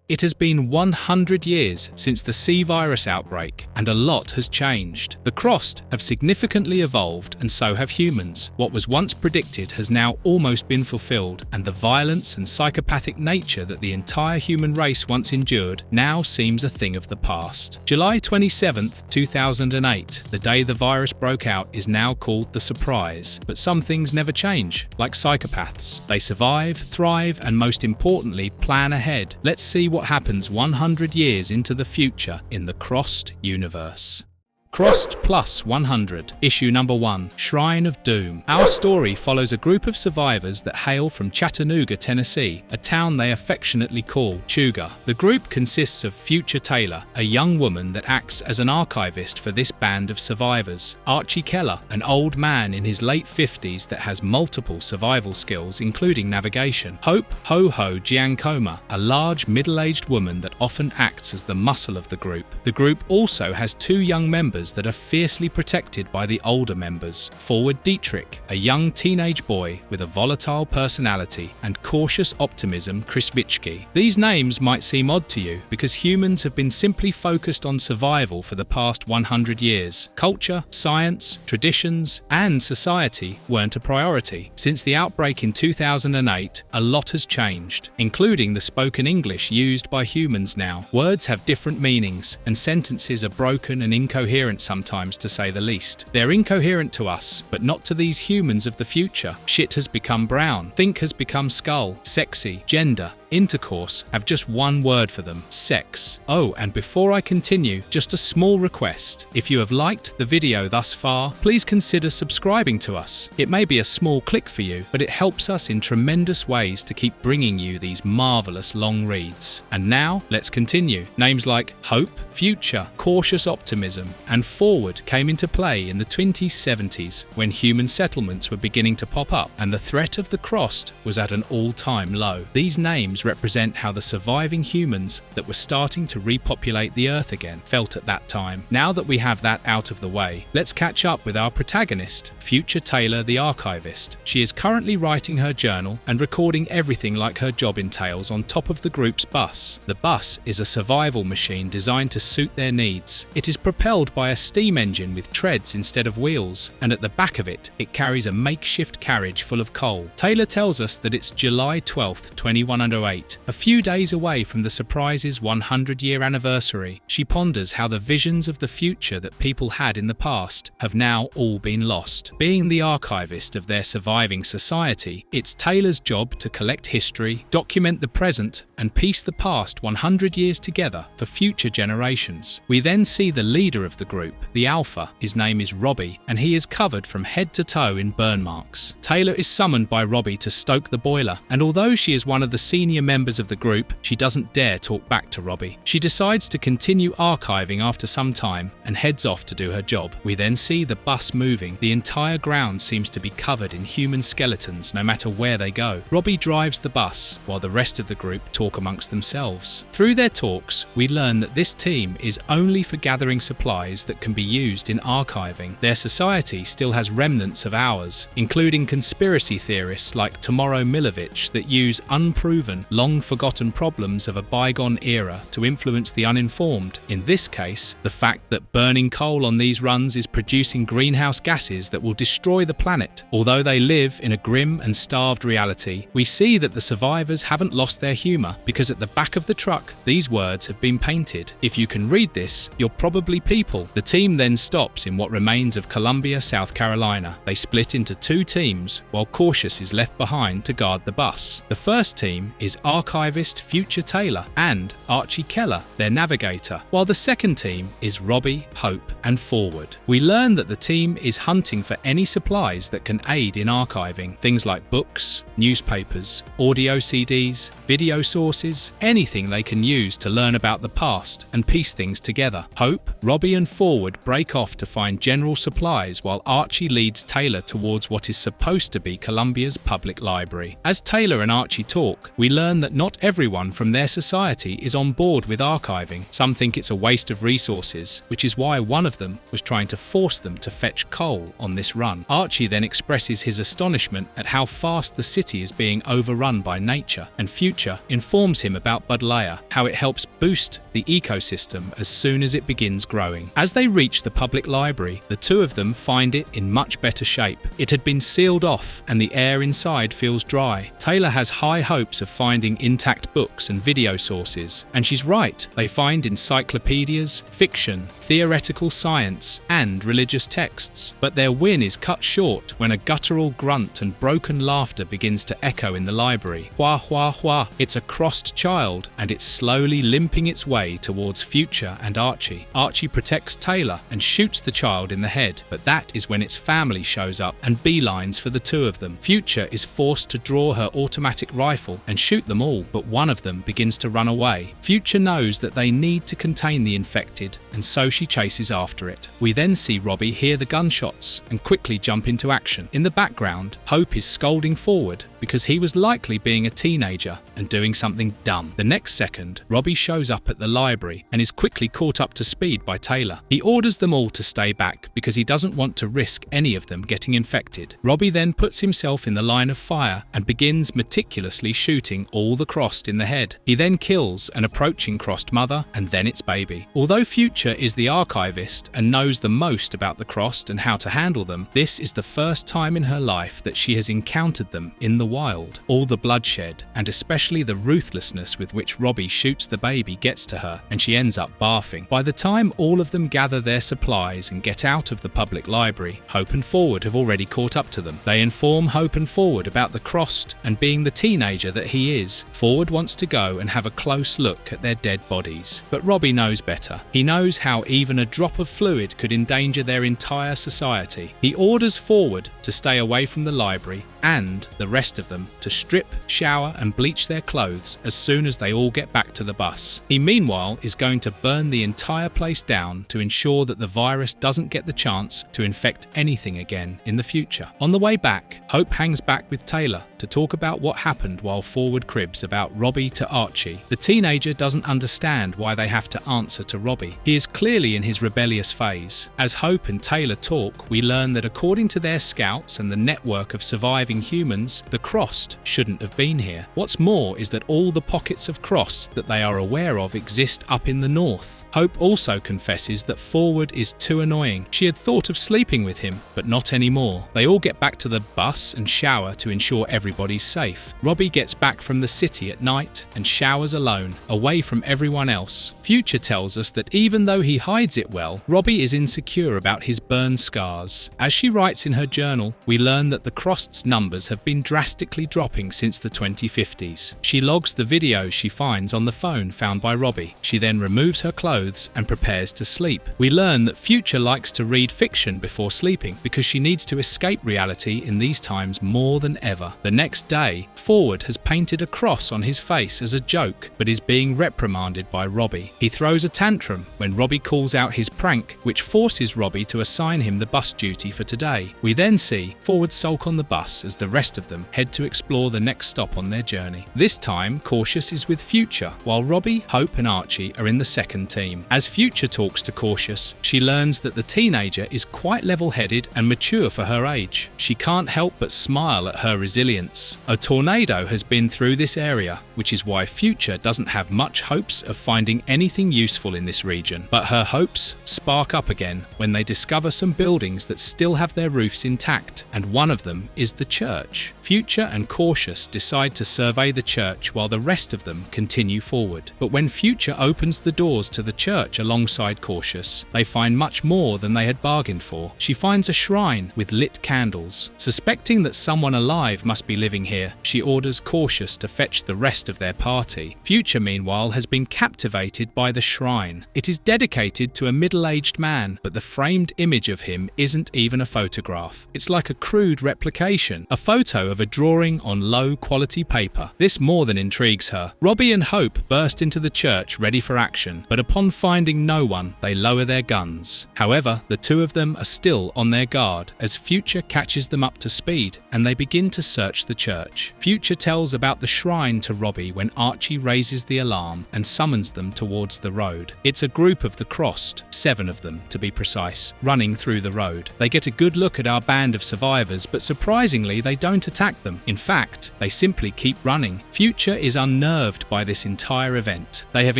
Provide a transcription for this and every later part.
It has been 100 years since the C virus outbreak, and a lot has changed. The Crossed have significantly evolved, and so have humans. What was once predicted has now almost been fulfilled, and the violence and psychopathic nature that the entire human race once endured now seems a thing of the past. July 27th, 2008, the day the virus broke out, is now called the Surprise. But some things never change, like psychopaths. They survive, thrive, and most importantly, plan ahead. Let's see what happens 100 years into the future in the Crossed universe. Crossed Plus 100, Issue Number 1, Shrine of Doom. Our story follows a group of survivors that hail from Chattanooga, Tennessee, a town they affectionately call Chuga. The group consists of Future Taylor, a young woman that acts as an archivist for this band of survivors; Archie Keller, an old man in his late 50s that has multiple survival skills, including navigation; Hope Ho-Ho Giancoma, a large middle-aged woman that often acts as the muscle of the group. The group also has two young members that are fiercely protected by the older members: Forward Dietrich, a young teenage boy with a volatile personality, and Cautious Optimism Krisvitsky. These names might seem odd to you because humans have been simply focused on survival for the past 100 years. Culture, science, traditions, and society weren't a priority. Since the outbreak in 2008, a lot has changed, including the spoken English used by humans now. Words have different meanings, and sentences are broken and incoherent sometimes, to say the least. They're incoherent to us, but not to these humans of the future. Shit has become brown. Think has become skull. Sexy, gender, intercourse have just one word for them: sex. Oh, and before I continue, just a small request. If you have liked the video thus far, please consider subscribing to us. It may be a small click for you, but it helps us in tremendous ways to keep bringing you these marvelous long reads. And now, let's continue. Names like Hope, Future, Cautious Optimism, and Forward came into play in the 2070s when human settlements were beginning to pop up, and the threat of the Crossed was at an all-time low. These names represent how the surviving humans that were starting to repopulate the Earth again felt at that time. Now that we have that out of the way, let's catch up with our protagonist, Future Taylor the archivist. She is currently writing her journal and recording everything like her job entails on top of the group's bus. The bus is a survival machine designed to suit their needs. It is propelled by a steam engine with treads instead of wheels, and at the back of it, it carries a makeshift carriage full of coal. Taylor tells us that it's July 12th, 2108, a few days away from the Surprise's 100-year anniversary. She ponders how the visions of the future that people had in the past have now all been lost. Being the archivist of their surviving society, it's Taylor's job to collect history, document the present, and piece the past 100 years together for future generations. We then see the leader of the group, the Alpha. His name is Robbie, and he is covered from head to toe in burn marks. Taylor is summoned by Robbie to stoke the boiler, and although she is one of the senior members of the group, she doesn't dare talk back to Robbie. She decides to continue archiving after some time and heads off to do her job. We then see the bus moving. The entire ground seems to be covered in human skeletons no matter where they go. Robbie drives the bus while the rest of the group talk amongst themselves. Through their talks, we learn that this team is only for gathering supplies that can be used in archiving. Their society still has remnants of ours, including conspiracy theorists like Tomorrow Milovich that use unproven, long-forgotten problems of a bygone era to influence the uninformed. In this case, the fact that burning coal on these runs is producing greenhouse gases that will destroy the planet. Although they live in a grim and starved reality, we see that the survivors haven't lost their humor, because at the back of the truck, these words have been painted. If you can read this, you're probably people. The team then stops in what remains of Columbia, South Carolina. They split into two teams, while Cautious is left behind to guard the bus. The first team is archivist Future Taylor and Archie Keller, their navigator, while the second team is Robbie, Hope, and Forward. We learn that the team is hunting for any supplies that can aid in archiving, things like books, newspapers, audio CDs, video sources, anything they can use to learn about the past and piece things together. Hope, Robbie, and Forward break off to find general supplies while Archie leads Taylor towards what is supposed to be Columbia's public library. As Taylor and Archie talk, we learn that not everyone from their society is on board with archiving. Some think it's a waste of resources, which is why one of them was trying to force them to fetch coal on this run. Archie then expresses his astonishment at how fast the city is being overrun by nature, and Future informs informs him about Budleia, how it helps boost the ecosystem as soon as it begins growing. As they reach the public library, the two of them find it in much better shape. It had been sealed off and the air inside feels dry. Taylor has high hopes of finding intact books and video sources, and she's right. They find encyclopedias, fiction, theoretical science, and religious texts. But their win is cut short when a guttural grunt and broken laughter begins to echo in the library. Hua hua hua. It's a crossed child, and it's slowly limping its way towards Future and Archie. Archie protects Taylor and shoots the child in the head, but that is when its family shows up and beelines for the two of them. Future is forced to draw her automatic rifle and shoot them all, but one of them begins to run away. Future knows that they need to contain the infected, and so she chases after it. We then see Robbie hear the gunshots and quickly jump into action. In the background, Hope is scolding Forward because he was likely being a teenager and doing something dumb. The next second, Robbie shows up at the library and is quickly caught up to speed by Taylor. He orders them all to stay back because he doesn't want to risk any of them getting infected. Robbie then puts himself in the line of fire and begins meticulously shooting all the Crossed in the head. He then kills an approaching Crossed mother and then its baby. Although Future is the archivist and knows the most about the Crossed and how to handle them, this is the first time in her life that she has encountered them in the wild. All the bloodshed, and especially the ruthlessness with which Robbie shoots the baby, gets to her, and she ends up barfing. By the time all of them gather their supplies and get out of the public library, Hope and Forward have already caught up to them. They inform Hope and Forward about the Crossed, and being the teenager that he is, Forward wants to go and have a close look at their dead bodies. But Robbie knows better. He knows how even a drop of fluid could endanger their entire society. He orders Forward to stay away from the library and the rest of them to strip, shower and bleach their clothes as soon as they all get back to the bus. He meanwhile is going to burn the entire place down to ensure that the virus doesn't get the chance to infect anything again in the future. On the way back, Hope hangs back with Taylor to talk about what happened while Forward cribs about Robbie to Archie. The teenager doesn't understand why they have to answer to Robbie. He is clearly in his rebellious phase. As Hope and Taylor talk, we learn that according to their scouts and the network of surviving humans, the Crossed shouldn't have been here. What's more is that all the pockets of Crossed that they are aware of exist up in the north. Hope also confesses that Forward is too annoying. She had thought of sleeping with him, but not anymore. They all get back to the bus and shower to ensure everybody's safe. Robbie gets back from the city at night and showers alone, away from everyone else. Future tells us that even though he hides it well, Robbie is insecure about his burn scars. As she writes in her journal, we learn that the Crossed's numbers have been drastically dropping since the 2050s. She logs the videos she finds on the phone found by Robbie. She then removes her clothes and prepares to sleep. We learn that Future likes to read fiction before sleeping because she needs to escape reality in these times more than ever. The next day, Forward has painted a cross on his face as a joke, but is being reprimanded by Robbie. He throws a tantrum when Robbie calls out his prank, which forces Robbie to assign him the bus duty for today. We then see Forward sulk on the bus as the rest of them head to explore the next stop on their journey. This time, Cautious is with Future, while Robbie, Hope and Archie are in the second team. As Future talks to Cautious, she learns that the teenager is quite level-headed and mature for her age. She can't help but smile at her resilience. A tornado has been through this area, which is why Future doesn't have much hopes of finding anything useful in this region. But her hopes spark up again when they discover some buildings that still have their roofs intact, and one of them is the church. Future and Cautious decide to survey the church while the rest of them continue forward. But when Future opens the doors to the church alongside Cautious, they find much more than they had bargained for. She finds a shrine with lit candles. Suspecting that someone alive must be living here, she orders Cautious to fetch the rest of their party. Future, meanwhile, has been captivated by the shrine. It is dedicated to a middle-aged man, but the framed image of him isn't even a photograph. It's like a crude replication, a photo of a drawing on low-quality paper. This more than intrigues her. Robbie and Hope burst into the church ready for action, but upon finding no one, they lower their guns. However, the two of them are still on their guard as Future catches them up to speed and they begin to search the church. Future tells about the shrine to Robbie Robbie when Archie raises the alarm and summons them towards the road. It's a group of the Crossed, 7 of them to be precise, running through the road. They get a good look at our band of survivors, but surprisingly they don't attack them. In fact, they simply keep running. Future is unnerved by this entire event. They have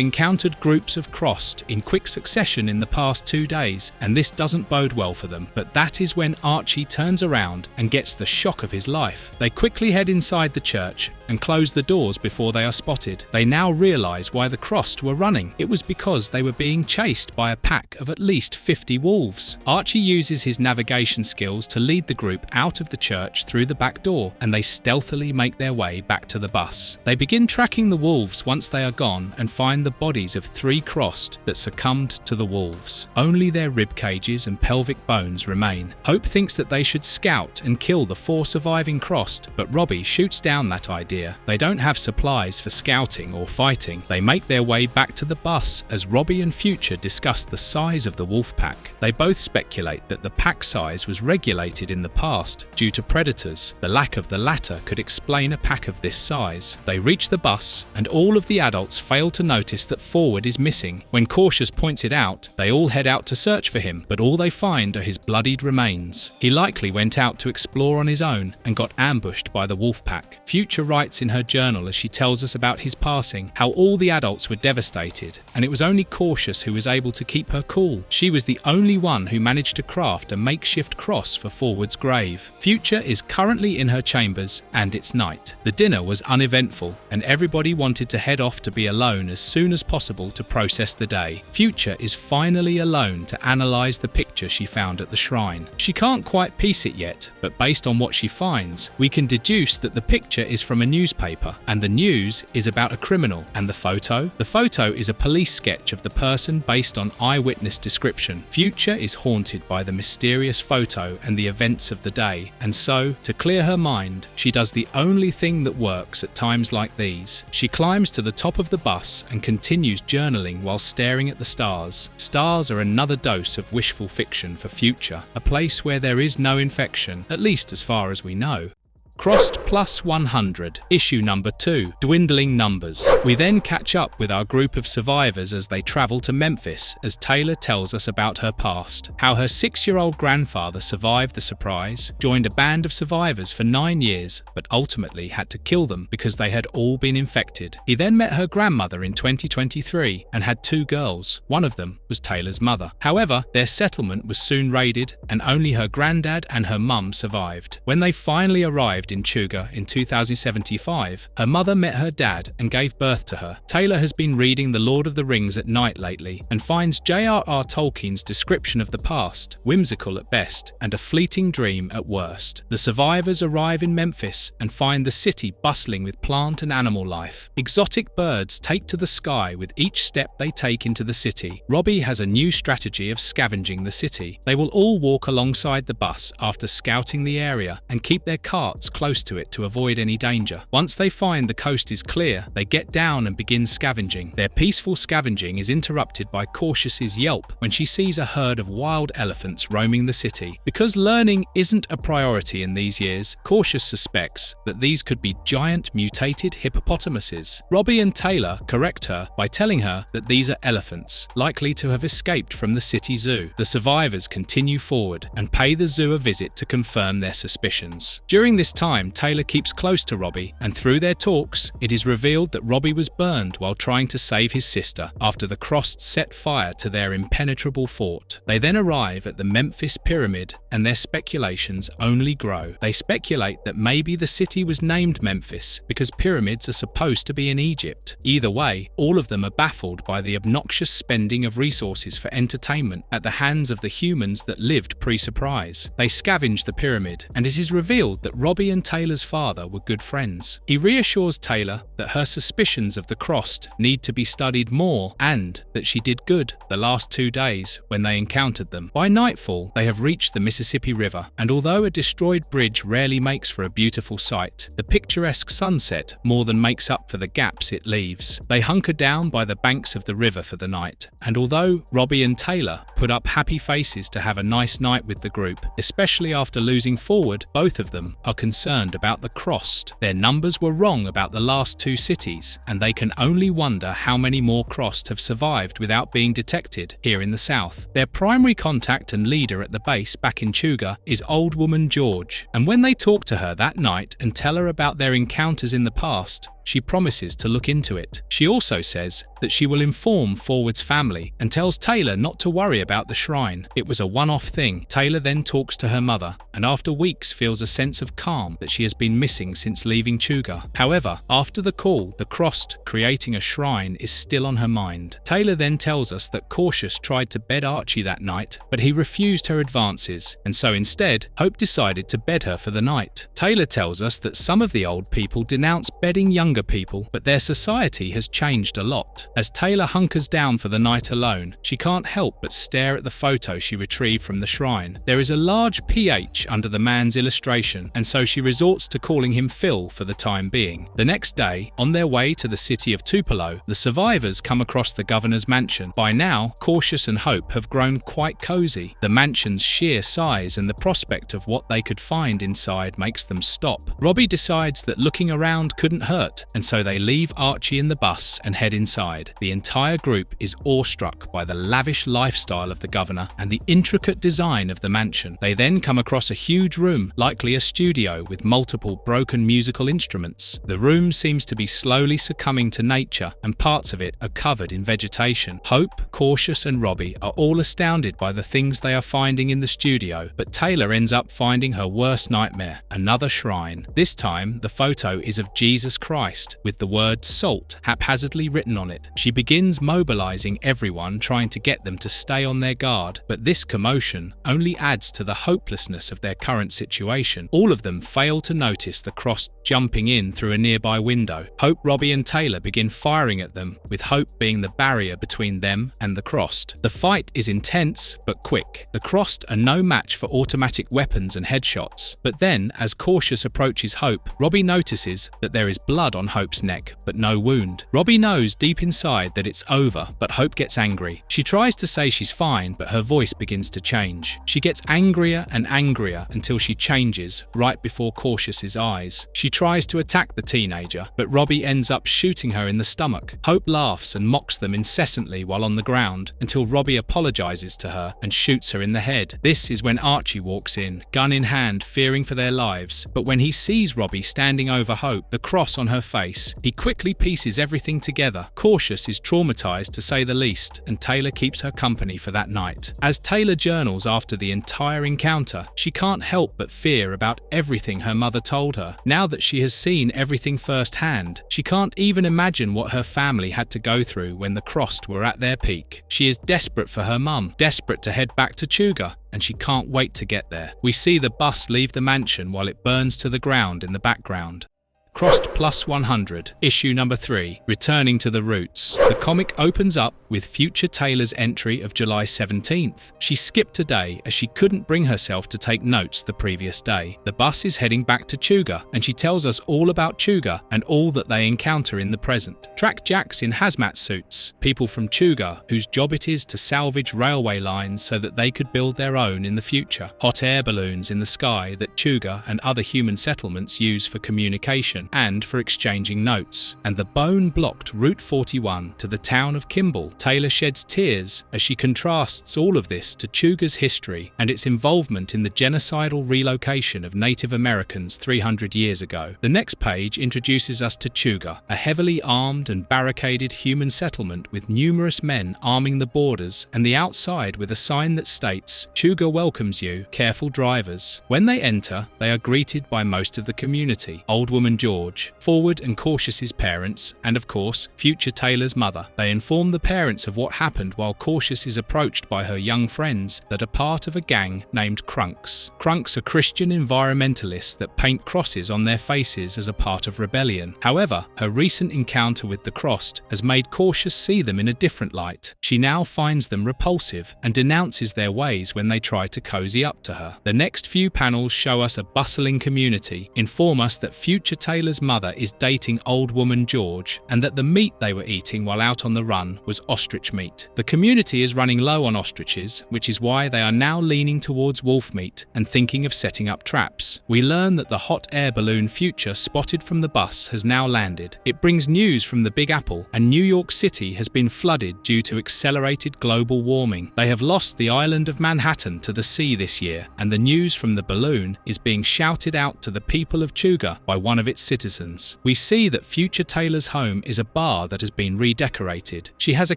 encountered groups of Crossed in quick succession in the past 2 days, and this doesn't bode well for them. But that is when Archie turns around and gets the shock of his life. They quickly head inside the church and close the doors before they are spotted. They now realise why the Crossed were running. It was because they were being chased by a pack of at least 50 wolves. Archie uses his navigation skills to lead the group out of the church through the back door, and they stealthily make their way back to the bus. They begin tracking the wolves once they are gone and find the bodies of 3 Crossed that succumbed to the wolves. Only their rib cages and pelvic bones remain. Hope thinks that they should scout and kill the 4 surviving Crossed, but Robbie shoots down that idea. They don't have supplies for scouting or fighting. They make their way back to the bus as Robbie and Future discuss the size of the wolf pack. They both speculate that the pack size was regulated in the past due to predators. The lack of the latter could explain a pack of this size. They reach the bus and all of the adults fail to notice that Forward is missing. When Cautious points it out, they all head out to search for him, but all they find are his bloodied remains. He likely went out to explore on his own and got ambushed by the wolf pack. Future writes in her journal as she tells us about his passing, how all the adults were devastated, and it was only Cautious who was able to keep her cool. She was the only one who managed to craft a makeshift cross for Forward's grave. Future is currently in her chambers, and it's night. The dinner was uneventful, and everybody wanted to head off to be alone as soon as possible to process the day. Future is finally alone to analyse the picture she found at the shrine. She can't quite piece it yet, but based on what she finds, we can deduce that the picture is from a newspaper, and the news is about a criminal. And the photo? The photo is a police sketch of the person based on eyewitness description. Future is haunted by the mysterious photo and the events of the day, and so, to clear her mind, she does the only thing that works at times like these. She climbs to the top of the bus and continues journaling while staring at the stars. Stars are another dose of wishful fiction for Future, a place where there is no infection, at least as far as we know. Crossed plus 100, issue number 2, dwindling numbers. We then catch up with our group of survivors as they travel to Memphis as Taylor tells us about her past, how her 6-year-old grandfather survived the surprise, joined a band of survivors for 9 years, but ultimately had to kill them because they had all been infected. He then met her grandmother in 2023 and had 2 girls. One of them was Taylor's mother. However, their settlement was soon raided and only her granddad and her mum survived. When they finally arrived in Chuga in 2075, her mother met her dad and gave birth to her. Taylor has been reading The Lord of the Rings at night lately and finds J.R.R. Tolkien's description of the past whimsical at best and a fleeting dream at worst. The survivors arrive in Memphis and find the city bustling with plant and animal life. Exotic birds take to the sky with each step they take into the city. Robbie has a new strategy of scavenging the city. They will all walk alongside the bus after scouting the area and keep their carts close to it to avoid any danger. Once they find the coast is clear, they get down and begin scavenging. Their peaceful scavenging is interrupted by Cautious's yelp when she sees a herd of wild elephants roaming the city. Because learning isn't a priority in these years, Cautious suspects that these could be giant mutated hippopotamuses. Robbie and Taylor correct her by telling her that these are elephants, likely to have escaped from the city zoo. The survivors continue forward and pay the zoo a visit to confirm their suspicions. During this time, Taylor keeps close to Robbie, and through their talks, it is revealed that Robbie was burned while trying to save his sister after the Crossed set fire to their impenetrable fort. They then arrive at the Memphis Pyramid, and their speculations only grow. They speculate that maybe the city was named Memphis because pyramids are supposed to be in Egypt. Either way, all of them are baffled by the obnoxious spending of resources for entertainment at the hands of the humans that lived pre-surprise. They scavenge the pyramid, and it is revealed that Robbie and Taylor's father were good friends. He reassures Taylor that her suspicions of the Crossed need to be studied more and that she did good the last 2 days when they encountered them. By nightfall, they have reached the Mississippi River, and although a destroyed bridge rarely makes for a beautiful sight, the picturesque sunset more than makes up for the gaps it leaves. They hunker down by the banks of the river for the night, and although Robbie and Taylor put up happy faces to have a nice night with the group, especially after losing Forward, both of them are concerned concerned about the crossed. Their numbers were wrong about the last 2 cities, and they can only wonder how many more crossed have survived without being detected here in the south. Their primary contact and leader at the base back in Chuga is Old Woman George, and when they talk to her that night and tell her about their encounters in the past, she promises to look into it. She also says that she will inform Forward's family and tells Taylor not to worry about the shrine. It was a one-off thing. Taylor then talks to her mother and after weeks feels a sense of calm that she has been missing since leaving Chuga. However, after the call, the crossed creating a shrine is still on her mind. Taylor then tells us that Cautious tried to bed Archie that night, but he refused her advances, and so instead, Hope decided to bed her for the night. Taylor tells us that some of the old people denounce bedding younger people, but their society has changed a lot. As Taylor hunkers down for the night alone, she can't help but stare at the photo she retrieved from the shrine. There is a large PH under the man's illustration, and so she resorts to calling him Phil for the time being. The next day, on their way to the city of Tupelo, the survivors come across the governor's mansion. By now, Cautious and Hope have grown quite cozy. The mansion's sheer size and the prospect of what they could find inside makes them stop. Robbie decides that looking around couldn't hurt, and so they leave Archie in the bus and head inside. The entire group is awestruck by the lavish lifestyle of the governor and the intricate design of the mansion. They then come across a huge room, likely a studio with multiple broken musical instruments. The room seems to be slowly succumbing to nature, and parts of it are covered in vegetation. Hope, Cautious, and Robbie are all astounded by the things they are finding in the studio, but Taylor ends up finding her worst nightmare, another shrine. This time, the photo is of Jesus Christ, with the word salt haphazardly written on it. She begins mobilizing everyone, trying to get them to stay on their guard, but this commotion only adds to the hopelessness of their current situation. All of them fail to notice the cross jumping in through a nearby window. Hope, Robbie, and Taylor begin firing at them, with Hope being the barrier between them and the crossed. The fight is intense but quick. The crossed are no match for automatic weapons and headshots, but then, as Cautious approaches Hope, Robbie notices that there is blood on Hope's neck, but no wound. Robbie knows deep inside that it's over, but Hope gets angry. She tries to say she's fine, but her voice begins to change. She gets angrier and angrier until she changes right before Cautious's eyes. She tries to attack the teenager, but Robbie ends up shooting her in the stomach. Hope laughs and mocks them incessantly while on the ground, until Robbie apologizes to her and shoots her in the head. This is when Archie walks in, gun in hand, fearing for their lives, but when he sees Robbie standing over Hope, the cross on her face, he quickly pieces everything together. Cautious is traumatized to say the least, and Taylor keeps her company for that night. As Taylor journals after the entire encounter, she can't help but fear about everything her mother told her. Now that she has seen everything firsthand, she can't even imagine what her family had to go through when the crossed were at their peak. She is desperate for her mum, desperate to head back to Chuga, and she can't wait to get there. We see the bus leave the mansion while it burns to the ground in the background. Crossed Plus 100, issue number 3, Returning to the Roots. The comic opens up with future Taylor's entry of July 17th. She skipped a day as she couldn't bring herself to take notes the previous day. The bus is heading back to Chuga, and she tells us all about Chuga and all that they encounter in the present. Track jacks in hazmat suits, people from Chuga whose job it is to salvage railway lines so that they could build their own in the future. Hot air balloons in the sky that Chuga and other human settlements use for communication and for exchanging notes. And the bone-blocked Route 41 to the town of Kimball. Taylor sheds tears as she contrasts all of this to Chuga's history and its involvement in the genocidal relocation of Native Americans 300 years ago. The next page introduces us to Chuga, a heavily armed and barricaded human settlement with numerous men arming the borders, and the outside with a sign that states, "Chuga welcomes you, careful drivers." When they enter, they are greeted by most of the community. Old Woman George, Forward and Cautious's parents, and of course, future Taylor's mother. They inform the parents of what happened while Cautious is approached by her young friends that are part of a gang named Crunks. Crunks are Christian environmentalists that paint crosses on their faces as a part of rebellion. However, her recent encounter with the crossed has made Cautious see them in a different light. She now finds them repulsive and denounces their ways when they try to cozy up to her. The next few panels show us a bustling community, inform us that future Taylor's Taylor's mother is dating old woman George and that the meat they were eating while out on the run was ostrich meat. The community is running low on ostriches, which is why they are now leaning towards wolf meat and thinking of setting up traps. We learn that the hot air balloon Future spotted from the bus has now landed. It brings news from the Big Apple, and New York City has been flooded due to accelerated global warming. They have lost the island of Manhattan to the sea this year, and the news from the balloon is being shouted out to the people of Chuga by one of its citizens. We see that Future Taylor's home is a bar that has been redecorated. She has a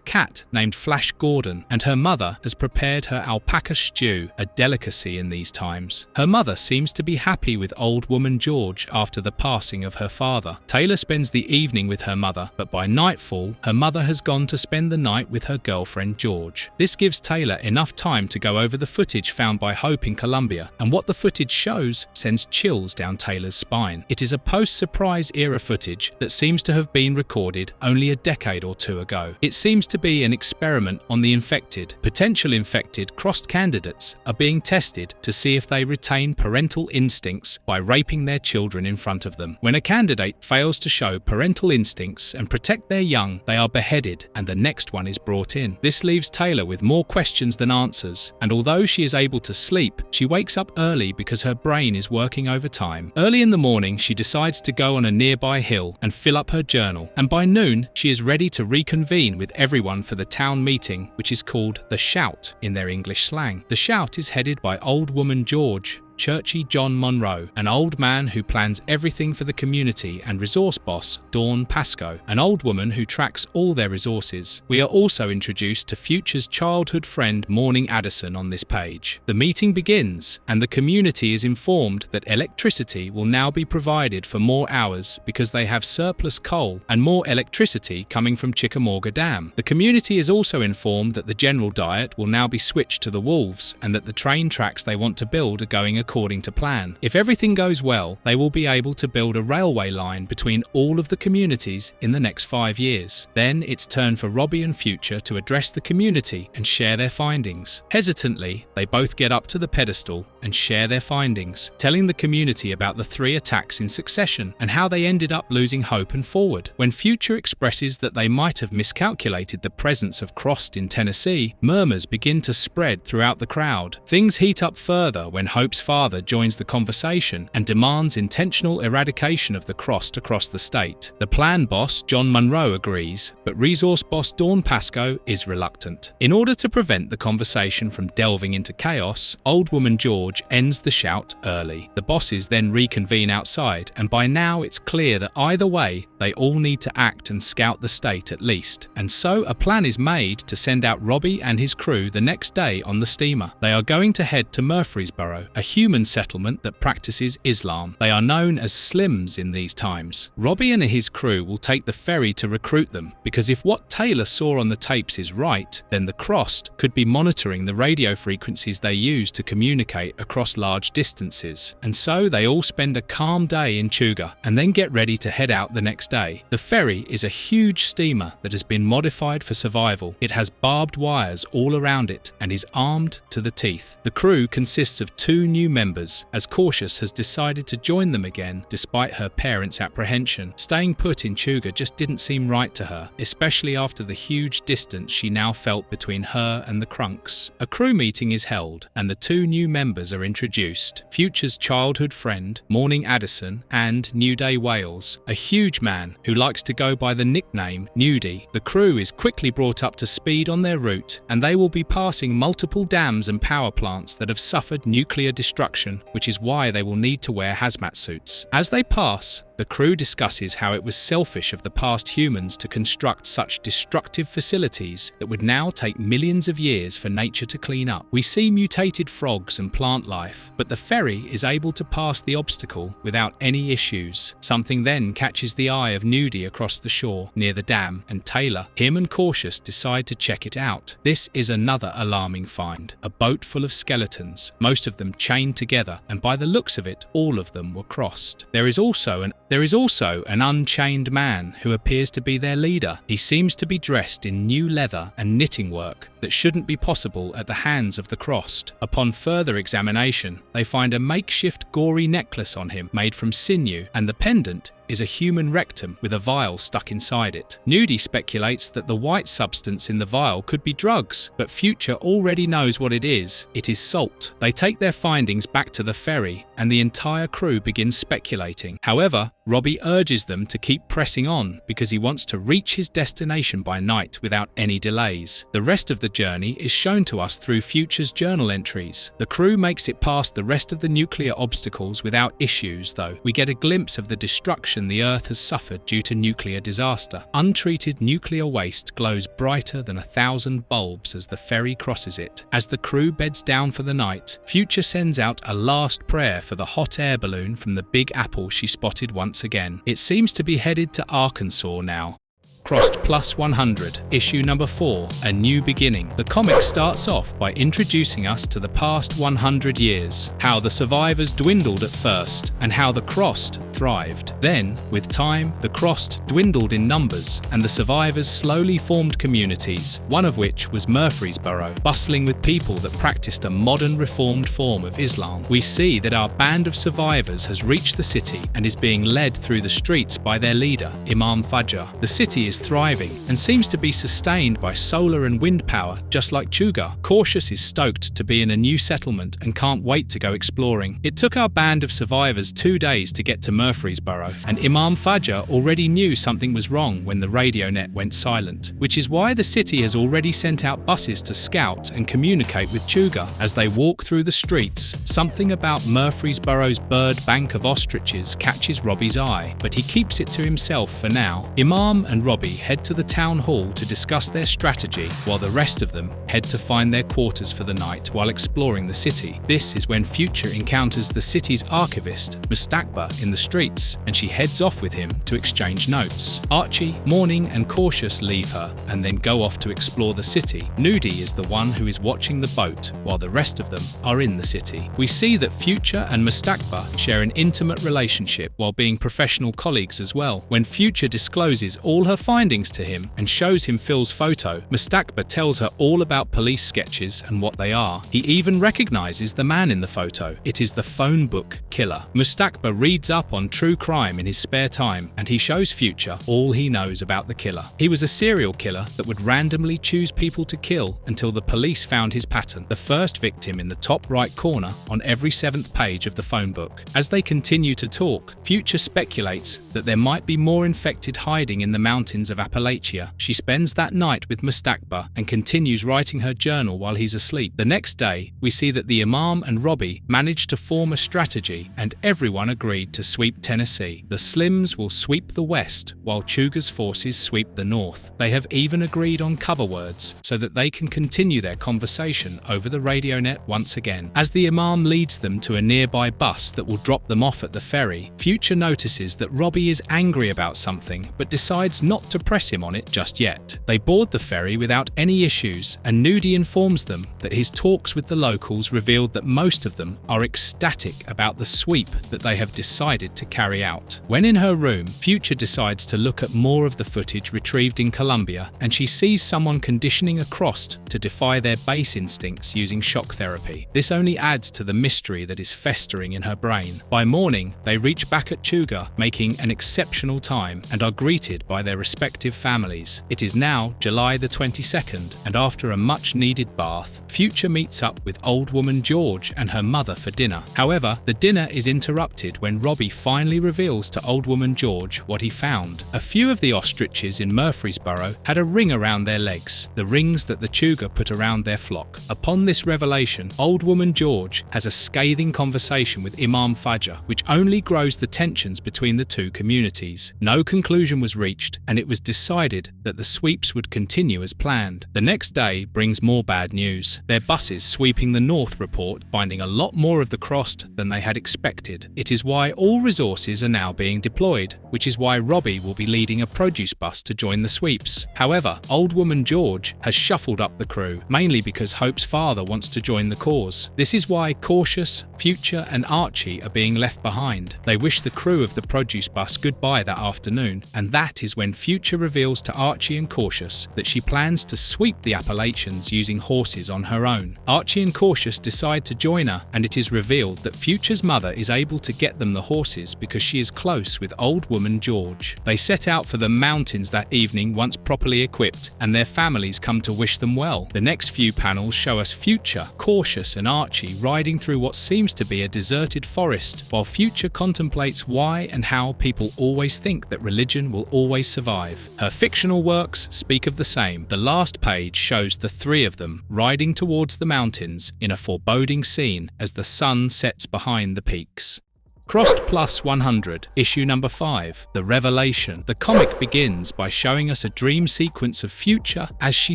cat named Flash Gordon, and her mother has prepared her alpaca stew, a delicacy in these times. Her mother seems to be happy with old woman George after the passing of her father. Taylor spends the evening with her mother, but by nightfall, her mother has gone to spend the night with her girlfriend George. This gives Taylor enough time to go over the footage found by Hope in Colombia, and what the footage shows sends chills down Taylor's spine. It is a post-surprise era footage that seems to have been recorded only a decade or two ago. It seems to be an experiment on the infected. Potential infected crossed candidates are being tested to see if they retain parental instincts by raping their children in front of them. When a candidate fails to show parental instincts and protect their young, they are beheaded and the next one is brought in. This leaves Taylor with more questions than answers, and although she is able to sleep, she wakes up early because her brain is working overtime. Early in the morning, she decides to go on a nearby hill and fill up her journal, and by noon, she is ready to reconvene with everyone for the town meeting, which is called the Shout in their English slang. The Shout is headed by old woman George, Churchy John Monroe, an old man who plans everything for the community, and resource boss Dawn Pascoe, an old woman who tracks all their resources. We are also introduced to Future's childhood friend Morning Addison on this page. The meeting begins, and the community is informed that electricity will now be provided for more hours because they have surplus coal and more electricity coming from Chickamauga Dam. The community is also informed that the general diet will now be switched to the wolves and that the train tracks they want to build are going according to plan. If everything goes well, they will be able to build a railway line between all of the communities in the next 5 years. Then it's turn for Robbie and Future to address the community and share their findings. Hesitantly, they both get up to the pedestal and share their findings, telling the community about the 3 attacks in succession and how they ended up losing hope and forward. When Future expresses that they might have miscalculated the presence of Crossed in Tennessee, murmurs begin to spread throughout the crowd. Things heat up further when Hope's father joins the conversation and demands intentional eradication of the Crossed across the state. The plan boss, John Monroe, agrees, but resource boss Dawn Pascoe is reluctant. In order to prevent the conversation from delving into chaos, old woman George ends the shout early. The bosses then reconvene outside, and by now it's clear that either way, they all need to act and scout the state at least. And so a plan is made to send out Robbie and his crew the next day on the steamer. They are going to head to Murfreesboro, a human settlement that practices Islam. They are known as Slims in these times. Robbie and his crew will take the ferry to recruit them, because if what Taylor saw on the tapes is right, then the Crossed could be monitoring the radio frequencies they use to communicate across large distances. And so they all spend a calm day in Chuga and then get ready to head out the next day. The ferry is a huge steamer that has been modified for survival. It has barbed wires all around it and is armed to the teeth. The crew consists of 2 new members, as Cautious has decided to join them again despite her parents' apprehension. Staying put in Chuga just didn't seem right to her, especially after the huge distance she now felt between her and the Crunks. A crew meeting is held and the 2 new members are introduced. Future's childhood friend, Morning Addison, and New Day Wales, a huge man who likes to go by the nickname Nudie. The crew is quickly brought up to speed on their route, and they will be passing multiple dams and power plants that have suffered nuclear destruction, which is why they will need to wear hazmat suits. As they pass, the crew discusses how it was selfish of the past humans to construct such destructive facilities that would now take millions of years for nature to clean up. We see mutated frogs and plant life, but the ferry is able to pass the obstacle without any issues. Something then catches the eye of Nudie across the shore near the dam, and Taylor, him and Cautious decide to check it out. This is another alarming find, a boat full of skeletons, most of them chained together, and by the looks of it, all of them were crossed. There is also an unchained man who appears to be their leader. He seems to be dressed in new leather and knitting work that shouldn't be possible at the hands of the Crossed. Upon further examination, they find a makeshift gory necklace on him made from sinew, and the pendant is a human rectum with a vial stuck inside it. Nudie speculates that the white substance in the vial could be drugs, but Future already knows what it is. It is salt. They take their findings back to the ferry, and the entire crew begins speculating. However, Robbie urges them to keep pressing on because he wants to reach his destination by night without any delays. The rest of the journey is shown to us through Future's journal entries. The crew makes it past the rest of the nuclear obstacles without issues, though. We get a glimpse of the destruction the Earth has suffered due to nuclear disaster. Untreated nuclear waste glows brighter than 1,000 bulbs as the ferry crosses it. As the crew beds down for the night, Future sends out a last prayer for the hot air balloon from the Big Apple she spotted once again. It seems to be headed to Arkansas now. Crossed Plus 100, issue number 4, A New Beginning. The comic starts off by introducing us to the past 100 years, how the survivors dwindled at first, and how the Crossed thrived. Then, with time, the Crossed dwindled in numbers, and the survivors slowly formed communities, one of which was Murfreesboro, bustling with people that practiced a modern reformed form of Islam. We see that our band of survivors has reached the city and is being led through the streets by their leader, Imam Fajr. The city is thriving and seems to be sustained by solar and wind power, just like Chuga. Cautious is stoked to be in a new settlement and can't wait to go exploring. It took our band of survivors 2 days to get to Murfreesboro, and Imam Fajr already knew something was wrong when the radio net went silent, which is why the city has already sent out buses to scout and communicate with Chuga. As they walk through the streets, something about Murfreesboro's bird bank of ostriches catches Robbie's eye, but he keeps it to himself for now. Imam and Robbie head to the town hall to discuss their strategy, while the rest of them head to find their quarters for the night while exploring the city. This is when Future encounters the city's archivist, Mustakba, in the streets, and she heads off with him to exchange notes. Archie, Morning, and Cautious leave her and then go off to explore the city. Nudie is the one who is watching the boat, while the rest of them are in the city. We see that Future and Mustakba share an intimate relationship while being professional colleagues as well. When Future discloses all her findings to him and shows him Phil's photo, Mustakba tells her all about police sketches and what they are. He even recognizes the man in the photo. It is the phone book killer. Mustakba reads up on true crime in his spare time, and he shows Future all he knows about the killer. He was a serial killer that would randomly choose people to kill until the police found his pattern, the first victim in the top right corner on every 7th page of the phone book. As they continue to talk, Future speculates that there might be more infected hiding in the mountains of Appalachia. She spends that night with Mustakba and continues writing her journal while he's asleep. The next day, we see that the Imam and Robbie managed to form a strategy, and everyone agreed to sweep Tennessee. The Slims will sweep the west, while Chuga's forces sweep the north. They have even agreed on cover words so that they can continue their conversation over the radio net once again. As the Imam leads them to a nearby bus that will drop them off at the ferry, Future notices that Robbie is angry about something, but decides not to press him on it just yet. They board the ferry without any issues, and Nudie informs them that his talks with the locals revealed that most of them are ecstatic about the sweep that they have decided to carry out. When in her room, Future decides to look at more of the footage retrieved in Colombia, and she sees someone conditioning a Crossed to defy their base instincts using shock therapy. This only adds to the mystery that is festering in her brain. By morning, they reach back at Chuga, making an exceptional time, and are greeted by their respective families. It is now July the 22nd, and after a much-needed bath, Future meets up with old woman George and her mother for dinner. However, the dinner is interrupted when Robbie finally reveals to old woman George what he found. A few of the ostriches in Murfreesboro had a ring around their legs, the rings that the Chuga put around their flock. Upon this revelation, old woman George has a scathing conversation with Imam Fajr, which only grows the tensions between the two communities. No conclusion was reached, and it was decided that the sweeps would continue as planned. The next day brings more bad news. Their buses sweeping the north report finding a lot more of the Crossed than they had expected. It is why all resources are now being deployed, which is why Robbie will be leading a produce bus to join the sweeps. However, old woman George has shuffled up the crew, mainly because Hope's father wants to join the cause. This is why Cautious, Future, and Archie are being left behind. They wish the crew of the produce bus goodbye that afternoon, and that is when Future Future reveals to Archie and Cautious that she plans to sweep the Appalachians using horses on her own. Archie and Cautious decide to join her, and it is revealed that Future's mother is able to get them the horses because she is close with old woman George. They set out for the mountains that evening once properly equipped, and their families come to wish them well. The next few panels show us Future, Cautious and Archie riding through what seems to be a deserted forest, while Future contemplates why and how people always think that religion will always survive. Her fictional works speak of the same. The last page shows the three of them riding towards the mountains in a foreboding scene as the sun sets behind the peaks. Crossed Plus 100, issue number 5, The Revelation. The comic begins by showing us a dream sequence of Future as she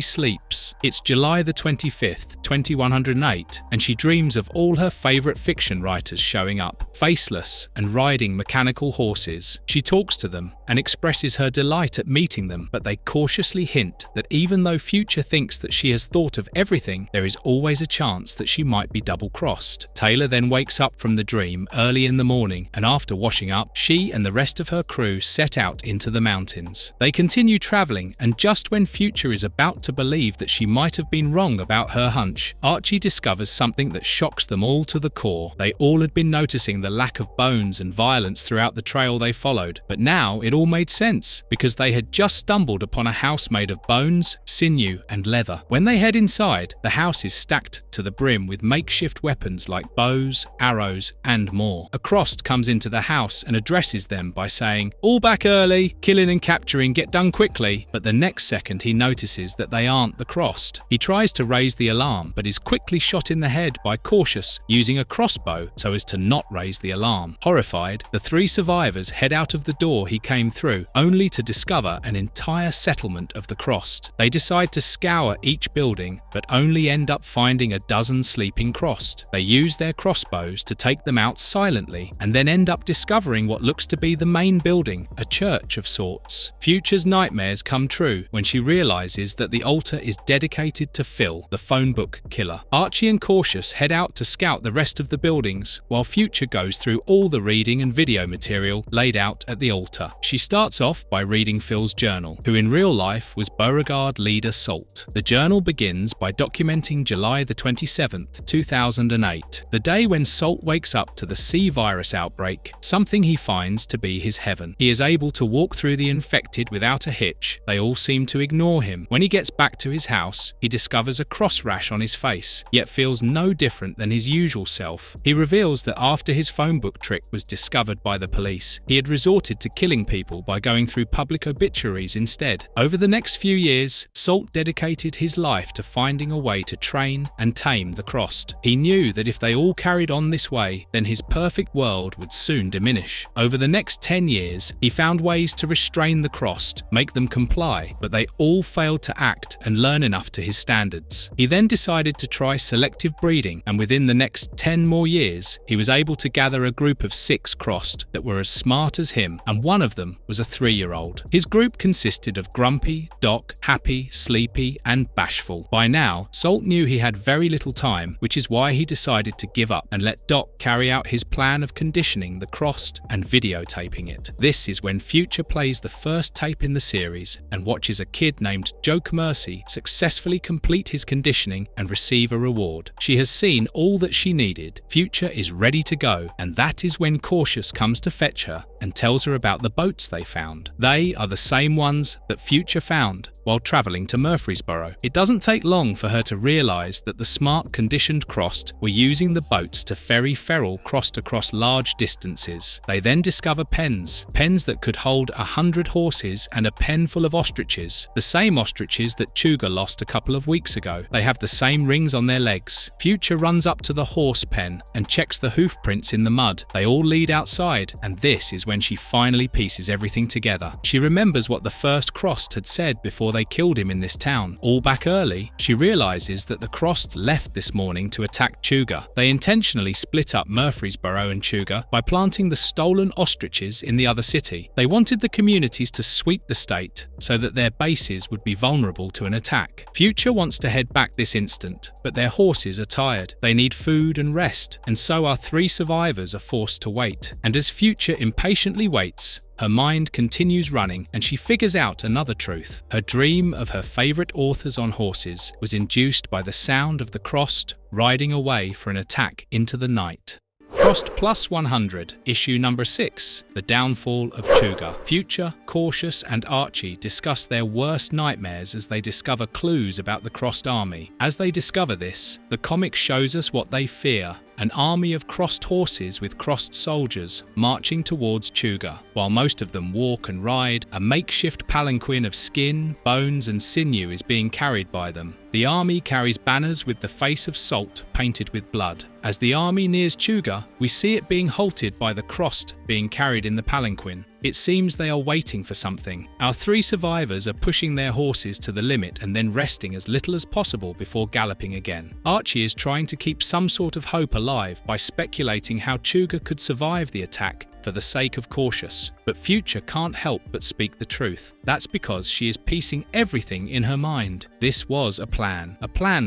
sleeps. It's July the 25th, 2108, and she dreams of all her favorite fiction writers showing up, faceless and riding mechanical horses. She talks to them and expresses her delight at meeting them, but they cautiously hint that even though Future thinks that she has thought of everything, there is always a chance that she might be double-crossed. Taylor then wakes up from the dream early in the morning, and after washing up, she and the rest of her crew set out into the mountains. They continue traveling, and just when Future is about to believe that she might have been wrong about her hunch, Archie discovers something that shocks them all to the core. They all had been noticing the lack of bones and violence throughout the trail they followed, but now it all made sense, because they had just stumbled upon a house made of bones, sinew and leather. When they head inside, the house is stacked to the brim with makeshift weapons like bows, arrows and more. Across comes into the house and addresses them by saying, "All back early, killing and capturing get done quickly," but the next second he notices that they aren't the Crossed. He tries to raise the alarm but is quickly shot in the head by Cautious using a crossbow so as to not raise the alarm. Horrified, the three survivors head out of the door he came through, only to discover an entire settlement of the Crossed. They decide to scour each building but only end up finding a dozen sleeping Crossed. They use their crossbows to take them out silently and then end up discovering what looks to be the main building, a church of sorts. Future's nightmares come true when she realizes that the altar is dedicated to Phil, the phone book killer. Archie and Cautious head out to scout the rest of the buildings, while Future goes through all the reading and video material laid out at the altar. She starts off by reading Phil's journal, who in real life was Beauregard leader Salt. The journal begins by documenting July the 27th, 2008, the day when Salt wakes up to the C-virus outbreak, something he finds to be his heaven. He is able to walk through the infected without a hitch. They all seem to ignore him. When he gets back to his house, he discovers a cross rash on his face, yet feels no different than his usual self. He reveals that after his phone book trick was discovered by the police, he had resorted to killing people by going through public obituaries instead. Over the next few years, Salt dedicated his life to finding a way to train and tame the Crossed. He knew that if they all carried on this way, then his perfect world would soon diminish. Over the next 10 years, he found ways to restrain the Crossed, make them comply, but they all failed to act and learn enough to his standards. He then decided to try selective breeding, and within the next 10 more years, he was able to gather a group of 6 Crossed that were as smart as him, and one of them was a 3-year-old. His group consisted of Grumpy, Doc, Happy, Sleepy, and Bashful. By now, Salt knew he had very little time, which is why he decided to give up and let Doc carry out his plan of conditioning the Crossed and videotaping it. This is when Future plays the first tape in the series and watches a kid named Joke Mercy successfully complete his conditioning and receive a reward. She has seen all that she needed. Future is ready to go, and that is when Cautious comes to fetch her and tells her about the boats they found. They are the same ones that Future found while travelling to Murfreesboro. It doesn't take long for her to realise that the smart conditioned Crossed were using the boats to ferry feral Crossed across large distances. They then discover pens that could hold 100 horses and a pen full of ostriches, the same ostriches that Chuga lost a couple of weeks ago. They have the same rings on their legs. Future runs up to the horse pen and checks the hoof prints in the mud. They all lead outside, and this is when she finally pieces everything together. She remembers what the first Crossed had said before they killed him in this town. All back early, she realizes that the Crossed left this morning to attack Chuga. They intentionally split up Murfreesboro and Chuga by planting the stolen ostriches in the other city. They wanted the communities to sweep the state so that their bases would be vulnerable to an attack. Future wants to head back this instant, but their horses are tired. They need food and rest, and so our 3 survivors are forced to wait. And as Future impatiently waits, Her mind continues running and she figures out another truth. Her dream of her favorite authors on horses was induced by the sound of the Crossed riding away for an attack into the night. Crossed Plus 100, issue number 6, The Downfall of Chuga. Future, Cautious, and Archie discuss their worst nightmares as they discover clues about the Crossed army. As they discover this, the comic shows us what they fear: an army of crossed horses with crossed soldiers marching towards Chuga. While most of them walk and ride, a makeshift palanquin of skin, bones, and sinew is being carried by them. The army carries banners with the face of Salt painted with blood. As the army nears Chuga, we see it being halted by the Crossed being carried in the palanquin. It seems they are waiting for something. Our 3 survivors are pushing their horses to the limit and then resting as little as possible before galloping again. Archie is trying to keep some sort of hope alive by speculating how Chuga could survive the attack for the sake of Cautious, but Future can't help but speak the truth. That's because she is piecing everything in her mind. This was a plan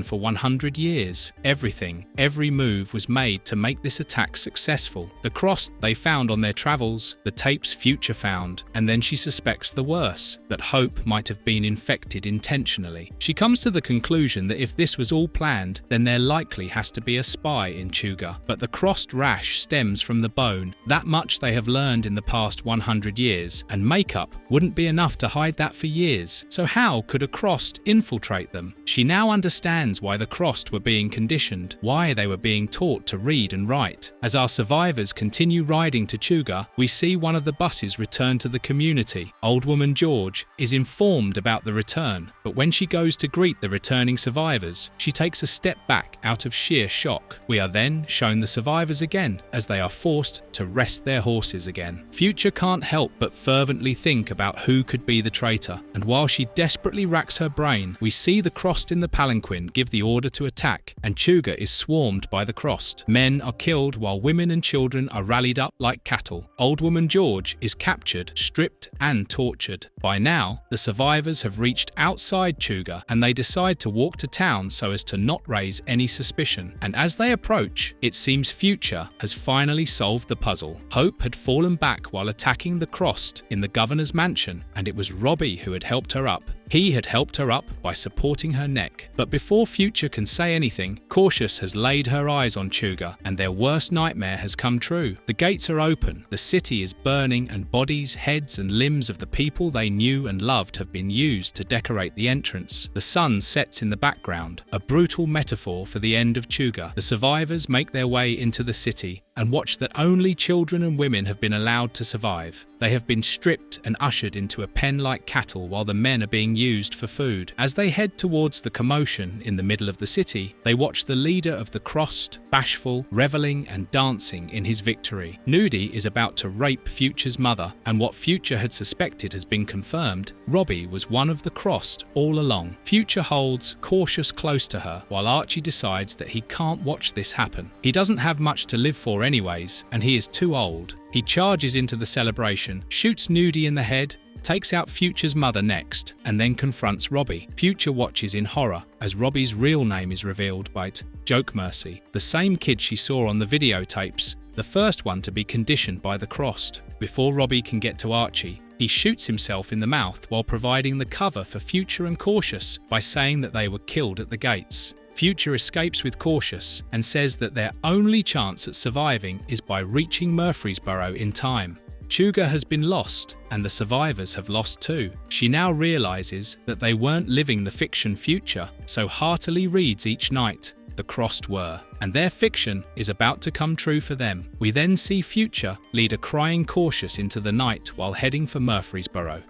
for 100 years. Every move was made to make this attack successful. The Crossed they found on their travels, the tapes Future found, and then she suspects the worst, that Hope might have been infected intentionally. She comes to the conclusion that if this was all planned, then there likely has to be a spy in Chuga. But the Crossed rash stems from the bone. That much they have learned in the past 100 years, and makeup wouldn't be enough to hide that for years. So how could a Crossed infiltrate them? She now understands why the Crossed were being conditioned, why they were being taught to read and write. As our survivors continue riding to Chuga, we see one of the buses return to the community. Old woman George is informed about the return, but when she goes to greet the returning survivors, she takes a step back out of sheer shock. We are then shown the survivors again as they are forced to rest their horses again. Future can't help but fervently think about who could be the traitor, and while she desperately racks her brain, we see the Crossed in the palanquin give the order to attack, and Chuga is swarmed by the Crossed. Men are killed while women and children are rallied up like cattle. Old woman George is captured, stripped, and tortured. By now, the survivors have reached outside Chuga and they decide to walk to town so as to not raise any suspicion. And as they approach, it seems Future has finally solved the puzzle. Hope had fallen back while attacking the Crossed in the governor's mansion, and it was Robbie who had helped her up. He had helped her up by supporting her neck. But before Future can say anything, Cautious has laid her eyes on Chuga, and their worst nightmare has come true. The gates are open, the city is burning, and bodies, heads, and limbs of the people they knew and loved have been used to decorate the entrance. The sun sets in the background, a brutal metaphor for the end of Chuga. The survivors make their way into the city and watch that only children and women have been allowed to survive. They have been stripped and ushered into a pen like cattle while the men are being used for food. As they head towards the commotion in the middle of the city, they watch the leader of the Crossed, bashful, reveling and dancing in his victory. Nudie is about to rape Future's mother, and what Future had suspected has been confirmed. Robbie was one of the Crossed all along. Future holds Cautious close to her, while Archie decides that he can't watch this happen. He doesn't have much to live for anyways, and he is too old. He charges into the celebration, shoots Nudie in the head, takes out Future's mother next, and then confronts Robbie. Future watches in horror as Robbie's real name is revealed by Joke Mercy, the same kid she saw on the videotapes, the first one to be conditioned by the Crossed. Before Robbie can get to Archie, he shoots himself in the mouth while providing the cover for Future and Cautious by saying that they were killed at the gates. Future escapes with Cautious and says that their only chance at surviving is by reaching Murfreesboro in time. Chuga has been lost, and the survivors have lost too. She now realizes that they weren't living the fiction Future so heartily reads each night. The Crossed were, and their fiction is about to come true for them. We then see Future lead a crying Cautious into the night while heading for Murfreesboro.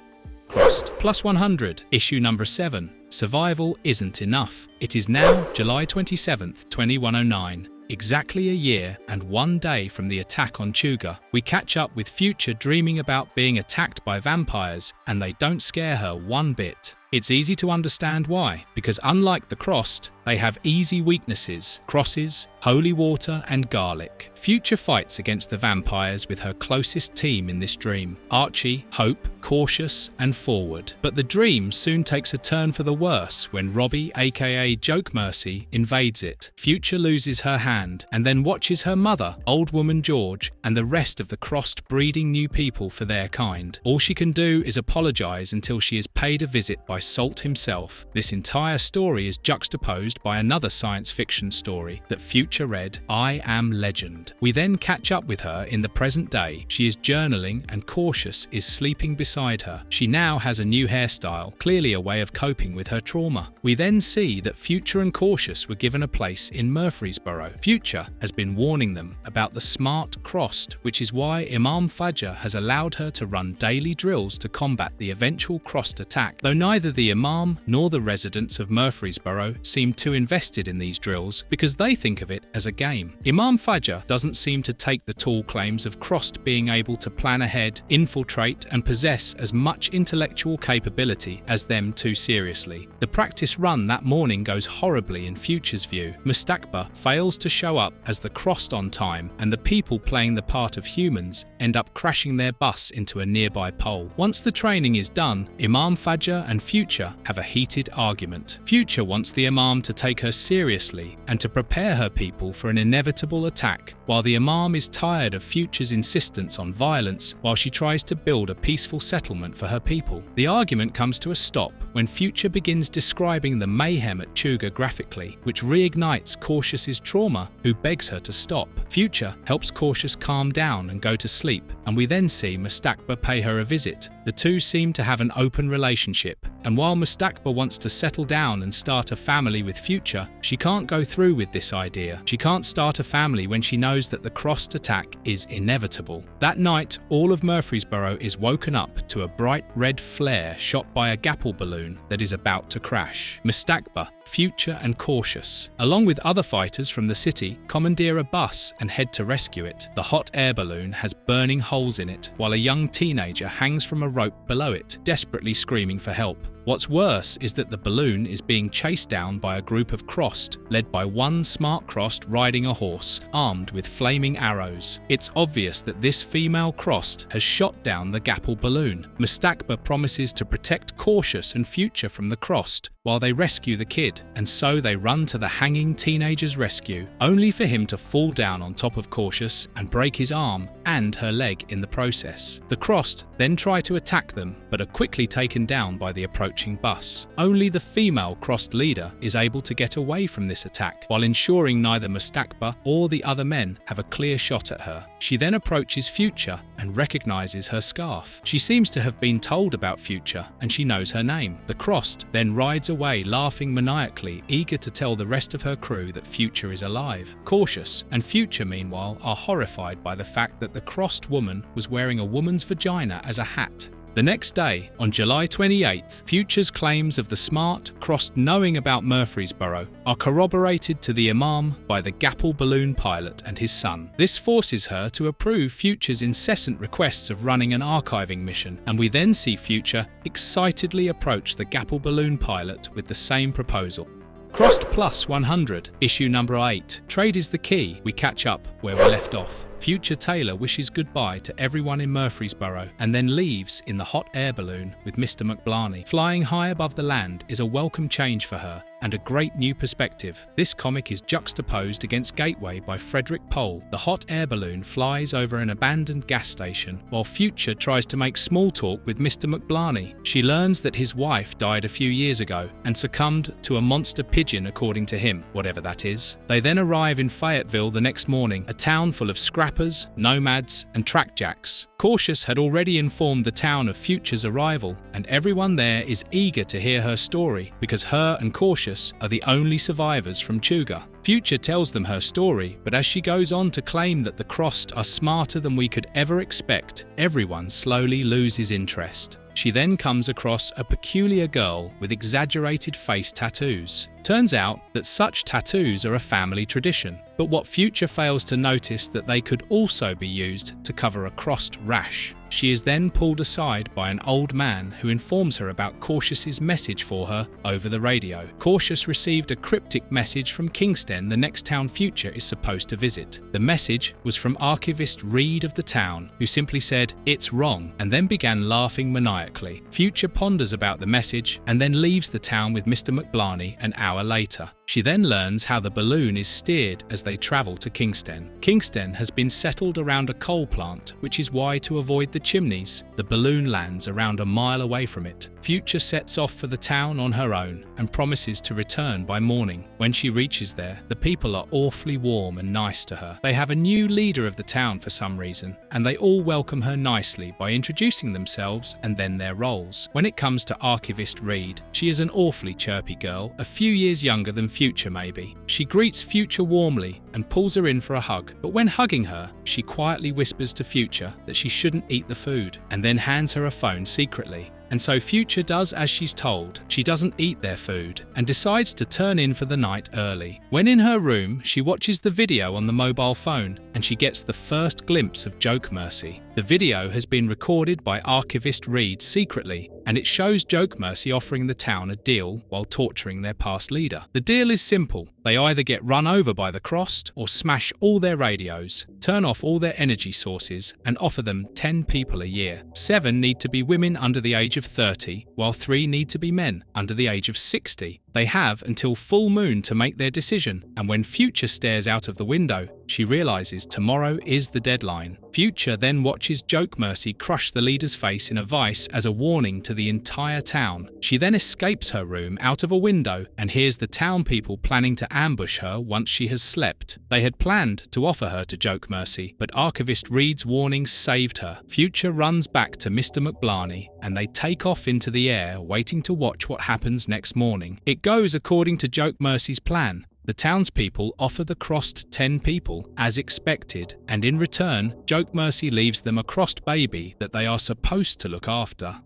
Crossed Plus 100, issue number 7. Survival isn't enough. It is now July 27th, 2109. Exactly a year and 1 day from the attack on Chuga, we catch up with Future dreaming about being attacked by vampires, and they don't scare her one bit. It's easy to understand why, because unlike the Crossed, they have easy weaknesses: crosses, holy water, and garlic. Future fights against the vampires with her closest team in this dream: Archie, Hope, Cautious, and Forward. But the dream soon takes a turn for the worse when Robbie, aka Joke Mercy, invades it. Future loses her hand and then watches her mother, Old Woman George, and the rest of the Crossed breeding new people for their kind. All she can do is apologize until she is paid a visit by Salt himself. This entire story is juxtaposed by another science fiction story that Future read, I Am Legend. We then catch up with her in the present day. She is journaling and Cautious is sleeping beside her. She now has a new hairstyle, clearly a way of coping with her trauma. We then see that Future and Cautious were given a place in Murfreesboro. Future has been warning them about the smart Crossed, which is why Imam Fajr has allowed her to run daily drills to combat the eventual Crossed attack, though neither the Imam nor the residents of Murfreesboro seem too invested in these drills because they think of it as a game. Imam Fajr doesn't seem to take the tall claims of Crossed being able to plan ahead, infiltrate, and possess as much intellectual capability as them too seriously. The practice run that morning goes horribly in Future's view. Mustakba fails to show up as the Crossed on time, and the people playing the part of humans end up crashing their bus into a nearby pole. Once the training is done, Imam Fajr and Future have a heated argument. Future wants the Imam to take her seriously and to prepare her people for an inevitable attack, while the Imam is tired of Future's insistence on violence while she tries to build a peaceful settlement for her people. The argument comes to a stop when Future begins describing the mayhem at Chuga graphically, which reignites Cautious's trauma, who begs her to stop. Future helps Cautious calm down and go to sleep, and we then see Mustakba pay her a visit. The two seem to have an open relationship, and while Mustakba wants to settle down and start a family with Future, she can't go through with this idea. She can't start a family when she knows that the Crossed attack is inevitable. That night, all of Murfreesboro is woken up to a bright red flare shot by a Gapple balloon that is about to crash. Mustakba, Future, and Cautious, along with other fighters from the city, commandeer a bus and head to rescue it. The hot air balloon has burning holes in it, while a young teenager hangs from a rope below it, desperately screaming for help. What's worse is that the balloon is being chased down by a group of Crossed, led by one smart Crossed riding a horse, armed with flaming arrows. It's obvious that this female Crossed has shot down the Gapple balloon. Mustakba promises to protect Cautious and Future from the Crossed while they rescue the kid, and so they run to the hanging teenager's rescue, only for him to fall down on top of Cautious and break his arm and her leg in the process. The Crossed then try to attack them, but are quickly taken down by the approaching bus. Only the female Crossed leader is able to get away from this attack, while ensuring neither Mustakba or the other men have a clear shot at her. She then approaches Future and recognizes her scarf. She seems to have been told about Future, and she knows her name. The Crossed then rides away laughing maniacally, eager to tell the rest of her crew that Future is alive. Cautious and Future, meanwhile, are horrified by the fact that the Crossed woman was wearing a woman's vagina as a hat. The next day, on July 28th, Future's claims of the smart Crossed knowing about Murfreesboro are corroborated to the Imam by the Gapple balloon pilot and his son. This forces her to approve Future's incessant requests of running an archiving mission, and we then see Future excitedly approach the Gapple balloon pilot with the same proposal. Crossed Plus 100, issue number 8. Trade is the key. We catch up where we left off. Future Taylor wishes goodbye to everyone in Murfreesboro and then leaves in the hot air balloon with Mr. McBlarney. Flying high above the land is a welcome change for her and a great new perspective. This comic is juxtaposed against Gateway by Frederick Pohl. The hot air balloon flies over an abandoned gas station while Future tries to make small talk with Mr. McBlarney. She learns that his wife died a few years ago and succumbed to a monster pigeon, according to him, whatever that is. They then arrive in Fayetteville the next morning, a town full of scrappers, nomads, and trackjacks. Cautious had already informed the town of Future's arrival, and everyone there is eager to hear her story because her and Cautious are the only survivors from Chuga. Future tells them her story, but as she goes on to claim that the Crossed are smarter than we could ever expect, everyone slowly loses interest. She then comes across a peculiar girl with exaggerated face tattoos. Turns out that such tattoos are a family tradition, but what Future fails to notice that they could also be used to cover a crossed rash. She is then pulled aside by an old man who informs her about Cautious's message for her over the radio. Cautious received a cryptic message from Kingston, the next town Future is supposed to visit. The message was from archivist Reed of the town, who simply said, "It's wrong," and then began laughing maniacally. Future ponders about the message and then leaves the town with Mr. McBlarney an hour later. She then learns how the balloon is steered as they travel to Kingston. Kingston has been settled around a coal plant, which is why, to avoid the chimneys, the balloon lands around a mile away from it. Future sets off for the town on her own and promises to return by morning. When she reaches there, the people are awfully warm and nice to her. They have a new leader of the town for some reason, and they all welcome her nicely by introducing themselves and then their roles. When it comes to archivist Reed, she is an awfully chirpy girl, a few years younger than Future maybe. She greets Future warmly and pulls her in for a hug, but when hugging her, she quietly whispers to Future that she shouldn't eat the food, and then hands her a phone secretly. And so Future does as she's told. She doesn't eat their food and decides to turn in for the night early. When in her room, she watches the video on the mobile phone and she gets the first glimpse of Joke Mercy. The video has been recorded by archivist Reed secretly, and it shows Joke Mercy offering the town a deal while torturing their past leader. The deal is simple. They either get run over by the Crossed or smash all their radios, turn off all their energy sources, and offer them 10 people a year. 7 need to be women under the age of 30, while 3 need to be men under the age of 60. They have until full moon to make their decision, and when Future stares out of the window, she realizes tomorrow is the deadline. Future then watches Joke Mercy crush the leader's face in a vice as a warning to the entire town. She then escapes her room out of a window and hears the town people planning to ambush her once she has slept. They had planned to offer her to Joke Mercy, but archivist Reed's warning saved her. Future runs back to Mr. McBlarney and they take off into the air, waiting to watch what happens next morning. It goes according to Joke Mercy's plan. The townspeople offer the Crossed 10 people, as expected, and in return, Joke Mercy leaves them a Crossed baby that they are supposed to look after.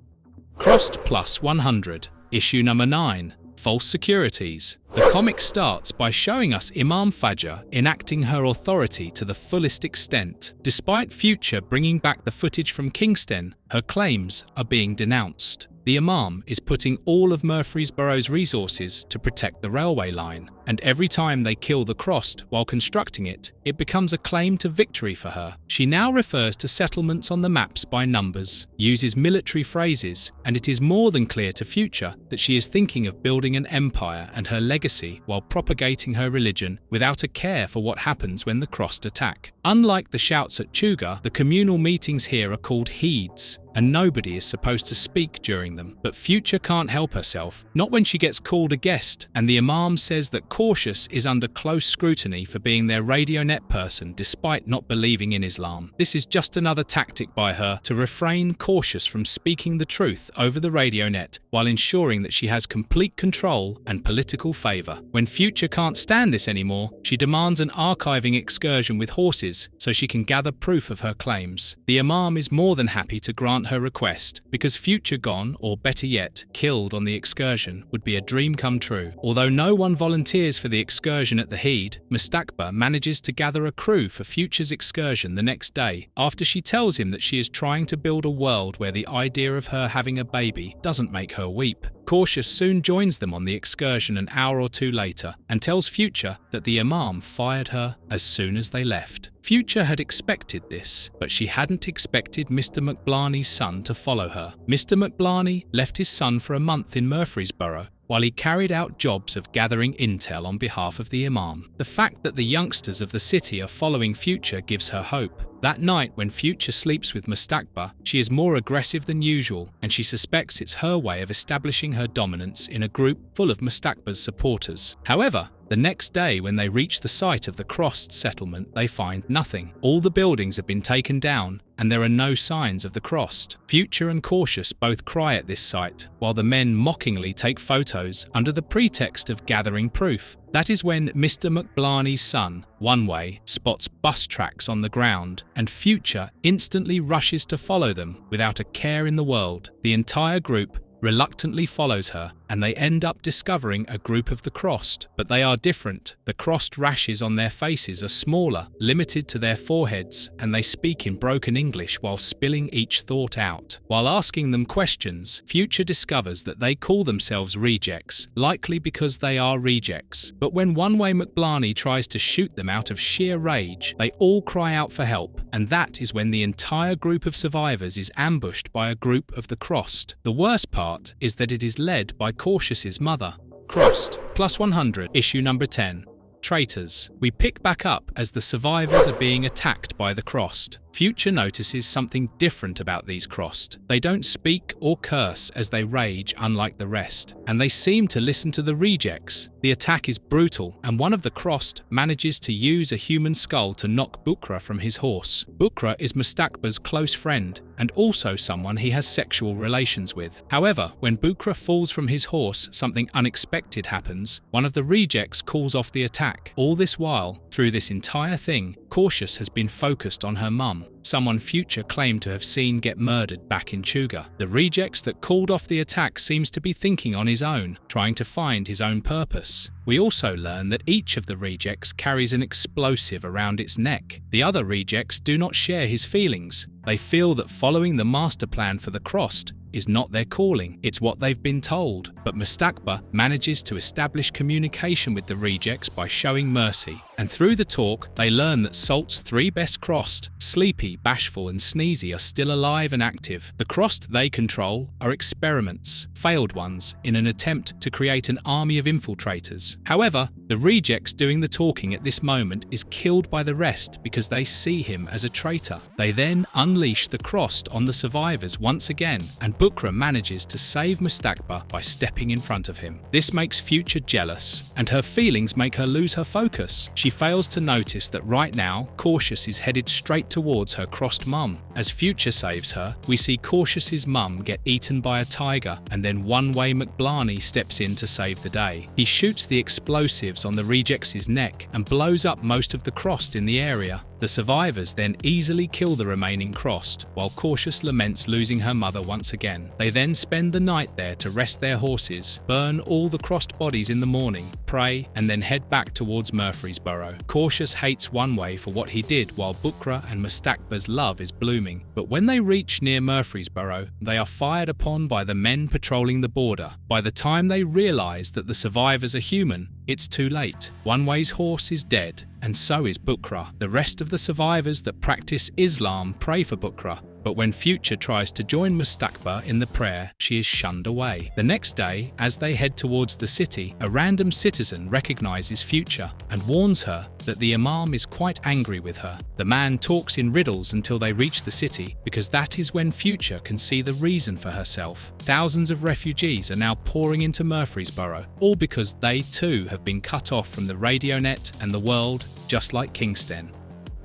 Crossed Plus 100, Issue number 9, False Securities. The comic starts by showing us Imam Fajr enacting her authority to the fullest extent. Despite Future bringing back the footage from Kingston, her claims are being denounced. The Imam is putting all of Murfreesboro's resources to protect the railway line, and every time they kill the Crossed while constructing it, it becomes a claim to victory for her. She now refers to settlements on the maps by numbers, uses military phrases, and it is more than clear to Future that she is thinking of building an empire and her legacy while propagating her religion without a care for what happens when the Crossed attack. Unlike the shouts at Chuga, the communal meetings here are called heeds, and nobody is supposed to speak during them. But Future can't help herself, not when she gets called a guest, and the Imam says that Cautious is under close scrutiny for being their RadioNet person despite not believing in Islam. This is just another tactic by her to refrain Cautious from speaking the truth over the RadioNet while ensuring that she has complete control and political favour. When Future can't stand this anymore, she demands an archiving excursion with horses so she can gather proof of her claims. The Imam is more than happy to grant her request, because Future gone, or better yet, killed on the excursion, would be a dream come true. Although no one volunteers for the excursion at the Heed, Mustakba manages to gather a crew for Future's excursion the next day, after she tells him that she is trying to build a world where the idea of her having a baby doesn't make her weep. Cautious soon joins them on the excursion an hour or two later and tells Future that the Imam fired her as soon as they left. Future had expected this, but she hadn't expected Mr. McBlarney's son to follow her. Mr. McBlarney left his son for a month in Murfreesboro while he carried out jobs of gathering intel on behalf of the Imam. The fact that the youngsters of the city are following Future gives her hope. That night, when Future sleeps with Mustakba, she is more aggressive than usual, and she suspects it's her way of establishing her dominance in a group full of Mustakba's supporters. However, the next day, when they reach the site of the Crossed settlement, they find nothing. All the buildings have been taken down, and there are no signs of the Crossed. Future and Cautious both cry at this sight, while the men mockingly take photos under the pretext of gathering proof. That is when Mr. McBlarney's son, One Way, spots bus tracks on the ground, and Future instantly rushes to follow them without a care in the world. The entire group reluctantly follows her, and they end up discovering a group of the crossed. But they are different. The crossed rashes on their faces are smaller, limited to their foreheads, and they speak in broken English while spilling each thought out. While asking them questions, Future discovers that they call themselves rejects, likely because they are rejects. But when One-Way McBlarney tries to shoot them out of sheer rage, they all cry out for help, and that is when the entire group of survivors is ambushed by a group of the crossed. The worst part is that it is led by Cautious's mother. Crossed, plus 100, issue number 10. Traitors. We pick back up as the survivors are being attacked by the crossed. Future notices something different about these crossed. They don't speak or curse as they rage, unlike the rest, and they seem to listen to the rejects. The attack is brutal, and one of the crossed manages to use a human skull to knock Bukra from his horse. Bukra is Mustakba's close friend, and also someone he has sexual relations with. However, when Bukra falls from his horse, something unexpected happens. One of the rejects calls off the attack. All this while, through this entire thing, Cautious has been focused on her mum, someone Future claimed to have seen get murdered back in Chuga. The rejects that called off the attack seems to be thinking on his own, trying to find his own purpose. We also learn that each of the rejects carries an explosive around its neck. The other rejects do not share his feelings. They feel that following the master plan for the crossed is not their calling, it's what they've been told. But Mustakba manages to establish communication with the rejects by showing mercy. And through the talk, they learn that Salt's three best crossed, Sleepy, Bashful and Sneezy, are still alive and active. The crossed they control are experiments, failed ones, in an attempt to create an army of infiltrators. However, the rejects doing the talking at this moment is killed by the rest because they see him as a traitor. They then unleash the crossed on the survivors once again, and Bukra manages to save Mustakba by stepping in front of him. This makes Future jealous, and her feelings make her lose her focus. She fails to notice that right now, Cautious is headed straight towards her crossed mum. As Future saves her, we see Cautious's mum get eaten by a tiger, and then One-Way McBlarney steps in to save the day. He shoots the explosives on the rejects' neck and blows up most of the crossed in the area. The survivors then easily kill the remaining crossed, while Cautious laments losing her mother once again. They then spend the night there to rest their horses, burn all the crossed bodies in the morning, pray, and then head back towards Murfreesboro. Cautious hates One-Way for what he did while Bukra and Mustakba's love is blooming. But when they reach near Murfreesboro, they are fired upon by the men patrolling the border. By the time they realize that the survivors are human, it's too late. One-Way's horse is dead, and so is Bukra. The rest of the survivors that practice Islam pray for Bukra, but when Future tries to join Mustakba in the prayer, she is shunned away. The next day, as they head towards the city, a random citizen recognizes Future and warns her that the Imam is quite angry with her. The man talks in riddles until they reach the city, because that is when Future can see the reason for herself. Thousands of refugees are now pouring into Murfreesboro, all because they too have been cut off from the radio net and the world, just like Kingston.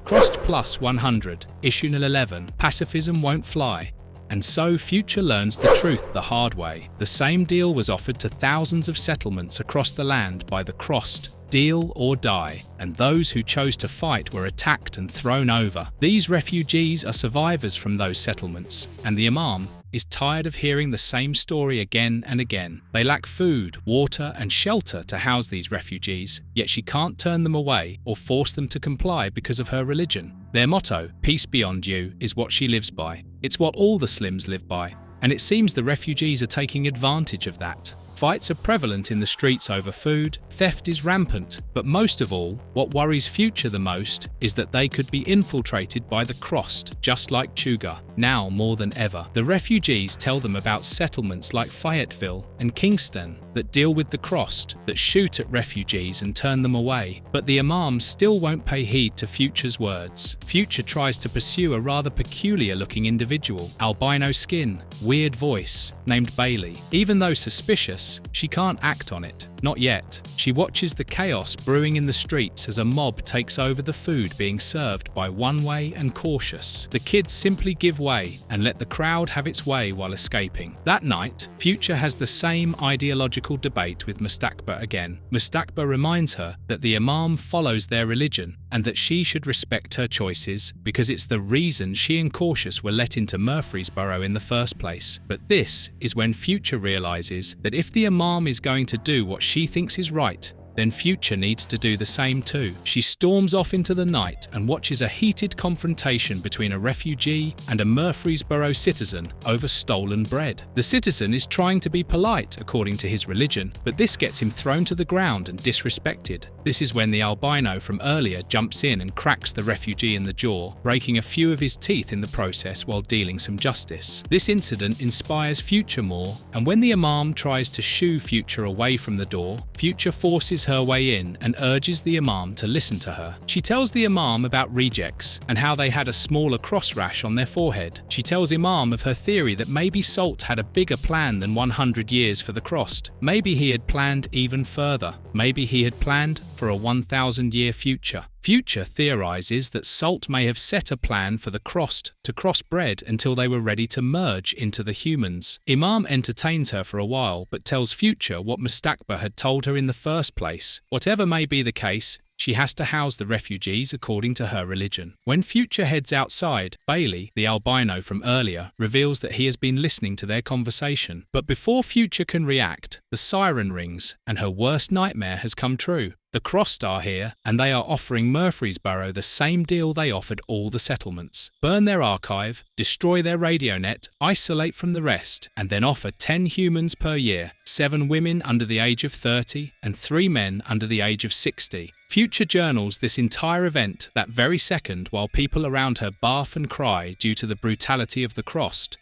Crossed plus 100, issue 11, Pacifism Won't Fly. And so Future learns the truth the hard way. The same deal was offered to thousands of settlements across the land by the crossed. Deal or die, and those who chose to fight were attacked and thrown over. These refugees are survivors from those settlements, and the Imam is tired of hearing the same story again and again. They lack food, water, and shelter to house these refugees, yet she can't turn them away or force them to comply because of her religion. Their motto, peace beyond you, is what she lives by. It's what all the Slims live by, and it seems the refugees are taking advantage of that. Fights are prevalent in the streets over food, theft is rampant, but most of all, what worries Future the most is that they could be infiltrated by the crossed, just like Chuga, now more than ever. The refugees tell them about settlements like Fayetteville and Kingston that deal with the crossed, that shoot at refugees and turn them away. But the Imam still won't pay heed to Future's words. Future tries to pursue a rather peculiar-looking individual, albino skin, weird voice, named Bailey. Even though suspicious, this, she can't act on it. Not yet. She watches the chaos brewing in the streets as a mob takes over the food being served by One Way and Cautious. The kids simply give way and let the crowd have its way while escaping. That night, Future has the same ideological debate with Mustakba again. Mustakba reminds her that the Imam follows their religion and that she should respect her choices because it's the reason she and Cautious were let into Murfreesboro in the first place. But this is when Future realizes that if the Imam is going to do what she thinks is right, then Future needs to do the same too. She storms off into the night and watches a heated confrontation between a refugee and a Murfreesboro citizen over stolen bread. The citizen is trying to be polite according to his religion, but this gets him thrown to the ground and disrespected. This is when the albino from earlier jumps in and cracks the refugee in the jaw, breaking a few of his teeth in the process while dealing some justice. This incident inspires Future more, and when the Imam tries to shoo Future away from the door, Future forces her way in and urges the Imam to listen to her. She tells the Imam about rejects and how they had a smaller cross rash on their forehead. She tells Imam of her theory that maybe Salt had a bigger plan than 100 years for the crossed. Maybe he had planned even further. Maybe he had planned for a 1,000-year future. Future theorizes that Salt may have set a plan for the crossed to cross bread until they were ready to merge into the humans. Imam entertains her for a while but tells Future what Mustakba had told her in the first place. Whatever may be the case, she has to house the refugees according to her religion. When Future heads outside, Bailey, the albino from earlier, reveals that he has been listening to their conversation. But before Future can react, the siren rings and her worst nightmare has come true. The Crossed are here, and they are offering Murfreesboro the same deal they offered all the settlements. Burn their archive, destroy their radio net, isolate from the rest, and then offer 10 humans per year, 7 women under the age of 30, and 3 men under the age of 60. Future journals this entire event that very second while people around her barf and cry due to the brutality of the Crossed.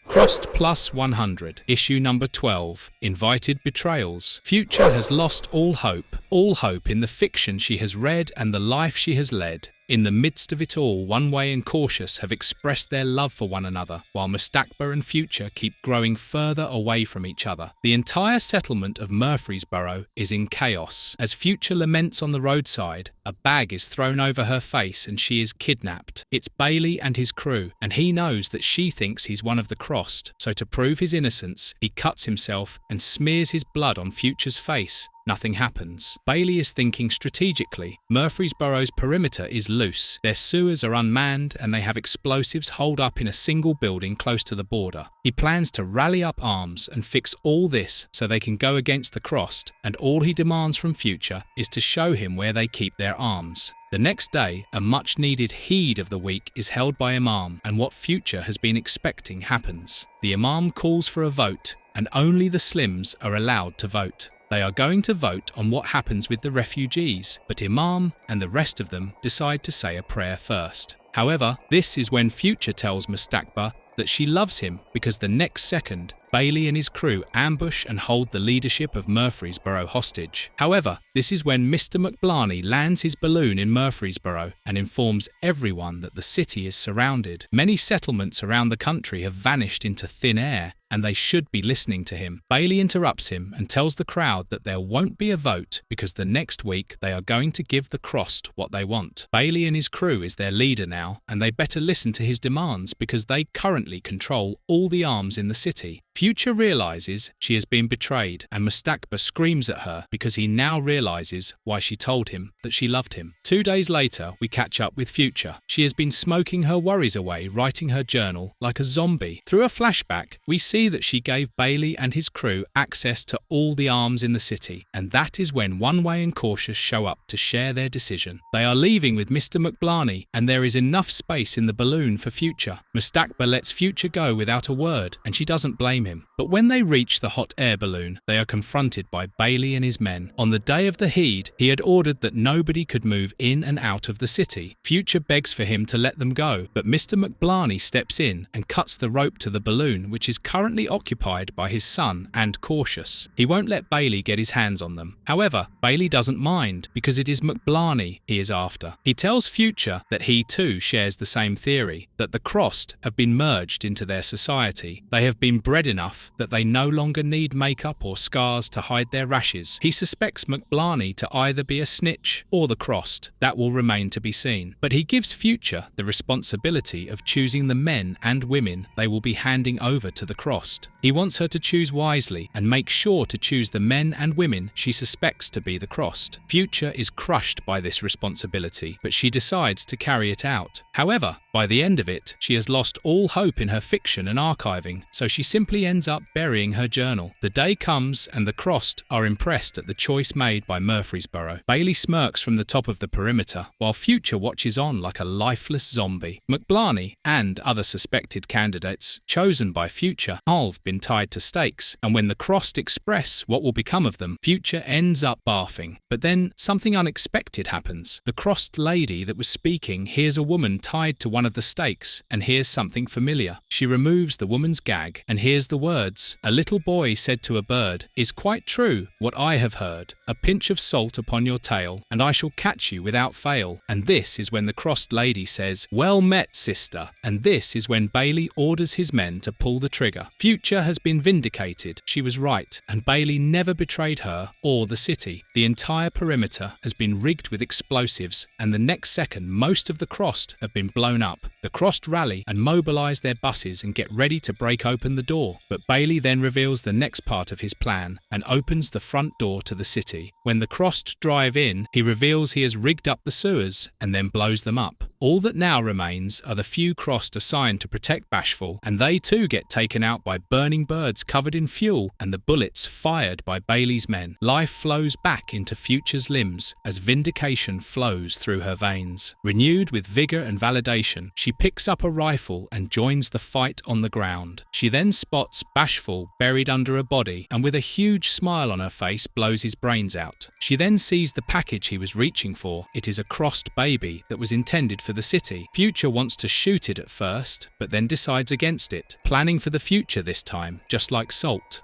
Crossed Plus 100, issue number 12, Invited Betrayals. Future has lost all hope in the fiction she has read and the life she has led. In the midst of it all, One Way and Cautious have expressed their love for one another, while Mustakba and Future keep growing further away from each other. The entire settlement of Murfreesboro is in chaos. As Future laments on the roadside, a bag is thrown over her face and she is kidnapped. It's Bailey and his crew, and he knows that she thinks he's one of the Crossed, so to prove his innocence, he cuts himself and smears his blood on Future's face. Nothing happens. Bailey is thinking strategically. Murfreesboro's perimeter is loose. Their sewers are unmanned and they have explosives holed up in a single building close to the border. He plans to rally up arms and fix all this so they can go against the Crossed, and all he demands from Future is to show him where they keep their arms. The next day, a much-needed heed of the week is held by Imam, and what Future has been expecting happens. The Imam calls for a vote, and only the Slims are allowed to vote. They are going to vote on what happens with the refugees, but Imam and the rest of them decide to say a prayer first. However, this is when Future tells Mustakba that she loves him because the next second, Bailey and his crew ambush and hold the leadership of Murfreesboro hostage. However, this is when Mr. McBlarney lands his balloon in Murfreesboro and informs everyone that the city is surrounded. Many settlements around the country have vanished into thin air, and they should be listening to him. Bailey interrupts him and tells the crowd that there won't be a vote because the next week they are going to give the Crossed what they want. Bailey and his crew is their leader now, and they better listen to his demands because they currently control all the arms in the city. Future realizes she has been betrayed, and Mustakba screams at her because he now realizes why she told him that she loved him. 2 days later, we catch up with Future. She has been smoking her worries away, writing her journal like a zombie. Through a flashback, we see that she gave Bailey and his crew access to all the arms in the city, and that is when One Way and Cautious show up to share their decision. They are leaving with Mr. McBlarney, and there is enough space in the balloon for Future. Mustakba lets Future go without a word, and she doesn't blame him. But when they reach the hot air balloon, they are confronted by Bailey and his men. On the day of the heed, he had ordered that nobody could move in and out of the city. Future begs for him to let them go, but Mr. McBlarney steps in and cuts the rope to the balloon, which is currently occupied by his son and Cautious. He won't let Bailey get his hands on them. However, Bailey doesn't mind because it is McBlarney he is after. He tells Future that he too shares the same theory, that the Crossed have been merged into their society. They have been bred enough that they no longer need makeup or scars to hide their rashes. He suspects McBlarney to either be a snitch or the Crossed. That will remain to be seen. But he gives Future the responsibility of choosing the men and women they will be handing over to the Crossed. He wants her to choose wisely and make sure to choose the men and women she suspects to be the Crossed. Future is crushed by this responsibility, but she decides to carry it out. However, by the end of it, she has lost all hope in her fiction and archiving, so she simply ends up burying her journal. The day comes and the Crossed are impressed at the choice made by Murfreesboro. Bailey smirks from the top of the perimeter, while Future watches on like a lifeless zombie. McBlarney and other suspected candidates chosen by Future have been tied to stakes, and when the Crossed express what will become of them, Future ends up barfing. But then something unexpected happens. The Crossed lady that was speaking hears a woman tied to one of the stakes and hears something familiar. She removes the woman's gag and hears the words, "A little boy said to a bird, 'Is quite true what I have heard. A pinch of salt upon your tail, and I shall catch you without fail.'" And this is when the Crossed lady says, "Well met, sister." And this is when Bailey orders his men to pull the trigger. Future has been vindicated. She was right, and Bailey never betrayed her or the city. The entire perimeter has been rigged with explosives, and the next second most of the Crossed have been blown up. The Crossed rally and mobilize their buses and get ready to break open the door. But Bailey then reveals the next part of his plan and opens the front door to the city. When the Crossed drive in, he reveals he has rigged up the sewers and then blows them up. All that now remains are the few Crossed assigned to protect Bashful, and they too get taken out by burning birds covered in fuel and the bullets fired by Bailey's men. Life flows back into Future's limbs as vindication flows through her veins. Renewed with vigor and validation, she picks up a rifle and joins the fight on the ground. She then spots Bashful buried under a body and with a huge smile on her face blows his brains out. She then sees the package he was reaching for. It is a Crossed baby that was intended for the city. Future wants to shoot it at first, but then decides against it, planning for the future this time, just like Salt.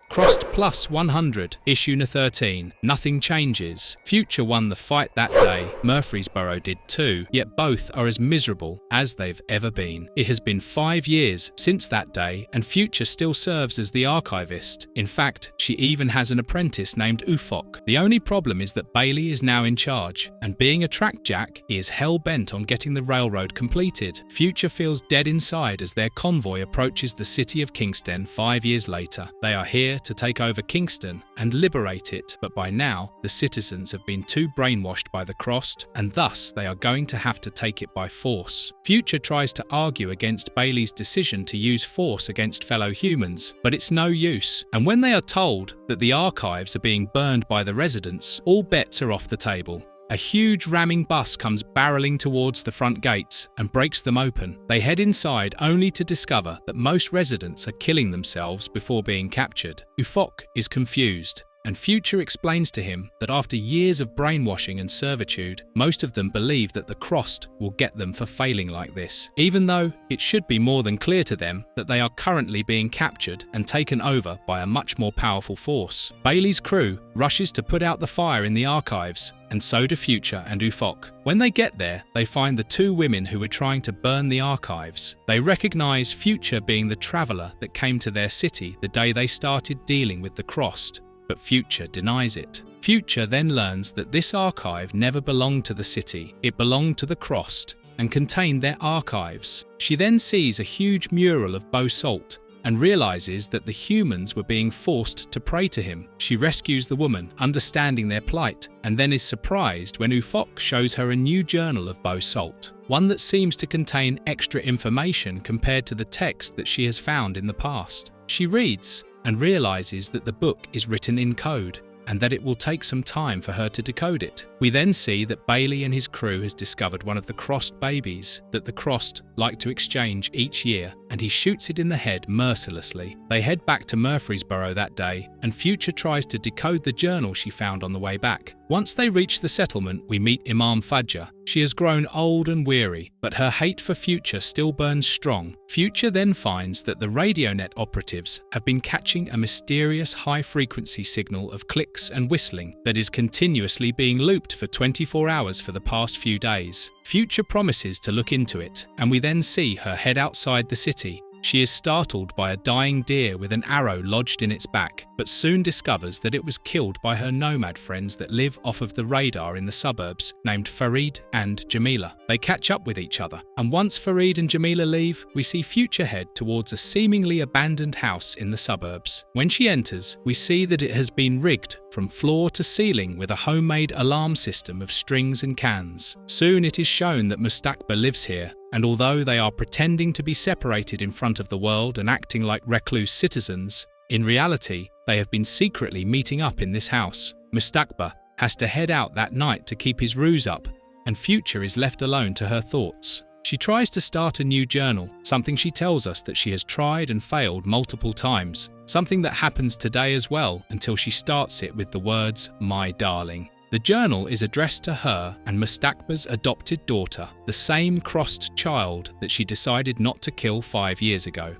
Crossed plus 100, issue 13. Nothing changes. Future won the fight that day. Murfreesboro did too, yet both are as miserable as they've ever been. It has been 5 years since that day, and Future still serves as the archivist. In fact, she even has an apprentice named Ufok. The only problem is that Bailey is now in charge, and being a trackjack, he is hell-bent on getting the railroad completed. Future feels dead inside as their convoy approaches the city of Kingston 5 years later. They are here to take over Kingston and liberate it, but by now the citizens have been too brainwashed by the Crossed, and thus they are going to have to take it by force. Future tries to argue against Bailey's decision to use force against fellow humans, but it's no use, and when they are told that the archives are being burned by the residents, all bets are off the table. A huge ramming bus comes barreling towards the front gates and breaks them open. They head inside only to discover that most residents are killing themselves before being captured. Ufok is confused, and Future explains to him that after years of brainwashing and servitude, most of them believe that the Crossed will get them for failing like this, even though it should be more than clear to them that they are currently being captured and taken over by a much more powerful force. Bailey's crew rushes to put out the fire in the archives, and so do Future and Ufok. When they get there, they find the two women who were trying to burn the archives. They recognize Future being the traveller that came to their city the day they started dealing with the Crossed, but Future denies it. Future then learns that this archive never belonged to the city, it belonged to the Crossed and contained their archives. She then sees a huge mural of Beau Salt and realizes that the humans were being forced to pray to him. She rescues the woman, understanding their plight, and then is surprised when Ufok shows her a new journal of Beau Salt, one that seems to contain extra information compared to the text that she has found in the past. She reads and realizes that the book is written in code, and that it will take some time for her to decode it. We then see that Bailey and his crew has discovered one of the Crossed babies that the Crossed like to exchange each year, and he shoots it in the head mercilessly. They head back to Murfreesboro that day, and Future tries to decode the journal she found on the way back, Once they reach the settlement, we meet Imam Fajr. She has grown old and weary, but her hate for Future still burns strong. Future then finds that the RadioNet operatives have been catching a mysterious high-frequency signal of clicks and whistling that is continuously being looped for 24 hours for the past few days. Future promises to look into it, and we then see her head outside the city. She is startled by a dying deer with an arrow lodged in its back, but soon discovers that it was killed by her nomad friends that live off of the radar in the suburbs, named Farid and Jamila. They catch up with each other, and once Farid and Jamila leave, we see Future head towards a seemingly abandoned house in the suburbs. When she enters, we see that it has been rigged from floor to ceiling with a homemade alarm system of strings and cans. Soon it is shown that Mustakba lives here, and although they are pretending to be separated in front of the world and acting like recluse citizens, in reality, they have been secretly meeting up in this house. Mustakba has to head out that night to keep his ruse up, and Future is left alone to her thoughts. She tries to start a new journal, something she tells us that she has tried and failed multiple times, something that happens today as well until she starts it with the words, "My darling." The journal is addressed to her and Mustakba's adopted daughter, the same crossed child that she decided not to kill 5 years ago.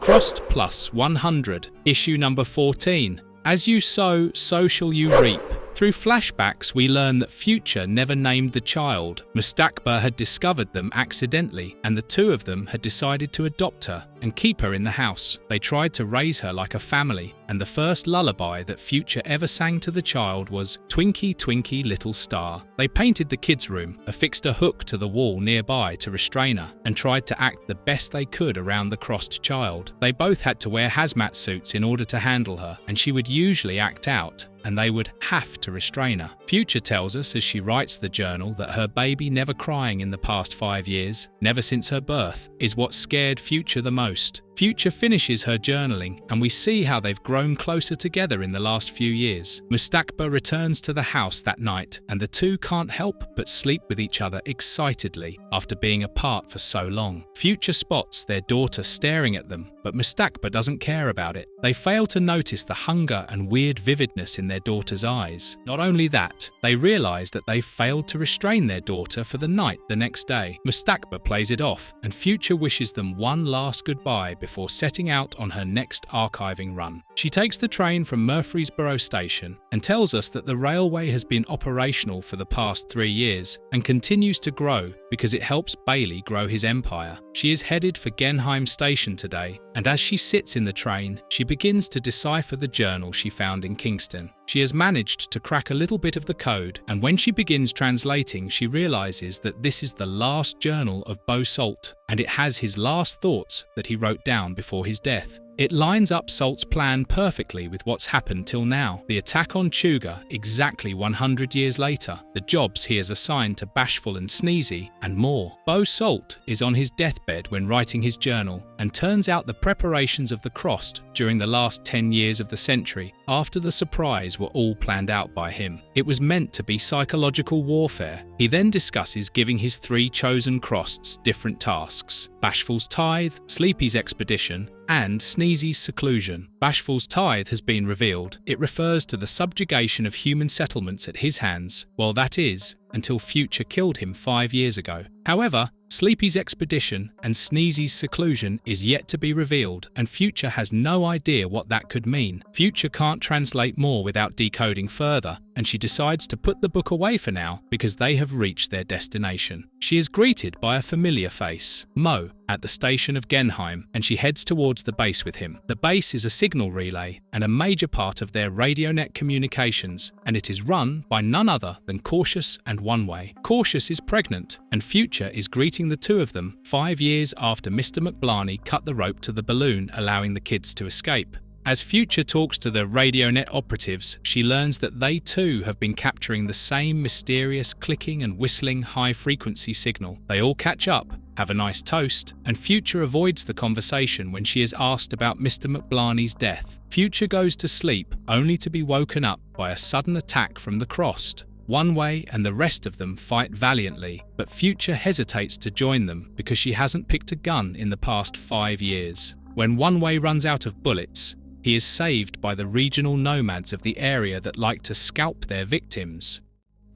Crossed Plus 100, issue number 14. As you sow, so shall you reap. Through flashbacks, we learn that Future never named the child. Mustakba had discovered them accidentally, and the two of them had decided to adopt her and keep her in the house. They tried to raise her like a family, and the first lullaby that Future ever sang to the child was "Twinkie, Twinkie, Little Star." They painted the kids' room, affixed a hook to the wall nearby to restrain her, and tried to act the best they could around the crossed child. They both had to wear hazmat suits in order to handle her, and she would usually act out, and they would have to restrain her. Future tells us as she writes the journal that her baby never crying in the past 5 years, never since her birth, is what scared Future the most. Future finishes her journaling, and we see how they've grown closer together in the last few years. Mustakba returns to the house that night, and the two can't help but sleep with each other excitedly after being apart for so long. Future spots their daughter staring at them, but Mustakba doesn't care about it. They fail to notice the hunger and weird vividness in their daughter's eyes. Not only that, they realise that they've failed to restrain their daughter for the night the next day. Mustakba plays it off, and Future wishes them one last goodbye before setting out on her next archiving run. She takes the train from Murfreesboro Station and tells us that the railway has been operational for the past 3 years and continues to grow because it helps Bailey grow his empire. She is headed for Genheim Station today, and as she sits in the train, she begins to decipher the journal she found in Kingston. She has managed to crack a little bit of the code, and when she begins translating, she realizes that this is the last journal of Beau Salt, and it has his last thoughts that he wrote down before his death. It lines up Salt's plan perfectly with what's happened till now. The attack on Chuga exactly 100 years later, the jobs he has assigned to Bashful and Sneezy, and more. Beau Salt is on his deathbed when writing his journal, and turns out the preparations of the Crossed during the last 10 years of the century after the surprise were all planned out by him. It was meant to be psychological warfare. He then discusses giving his 3 chosen Crossts different tasks: Bashful's Tithe, Sleepy's Expedition, and Sneezy's Seclusion. Bashful's Tithe has been revealed. It refers to the subjugation of human settlements at his hands, well that is, until Future killed him 5 years ago. However, Sleepy's Expedition and Sneezy's Seclusion is yet to be revealed, and Future has no idea what that could mean. Future can't translate more without decoding further, and she decides to put the book away for now because they have reached their destination. She is greeted by a familiar face, Mo, at the station of Genheim, and she heads towards the base with him. The base is a signal relay and a major part of their RadioNet communications, and it is run by none other than Cautious and One Way. Cautious is pregnant, and Future is greeting the two of them 5 years after Mr. McBlarney cut the rope to the balloon, allowing the kids to escape. As Future talks to the RadioNet operatives, she learns that they too have been capturing the same mysterious clicking and whistling high-frequency signal. They all catch up, have a nice toast, and Future avoids the conversation when she is asked about Mr. McBlarney's death. Future goes to sleep, only to be woken up by a sudden attack from the Crossed. One Way and the rest of them fight valiantly, but Future hesitates to join them because she hasn't picked a gun in the past 5 years. When One Way runs out of bullets, he is saved by the regional nomads of the area that like to scalp their victims.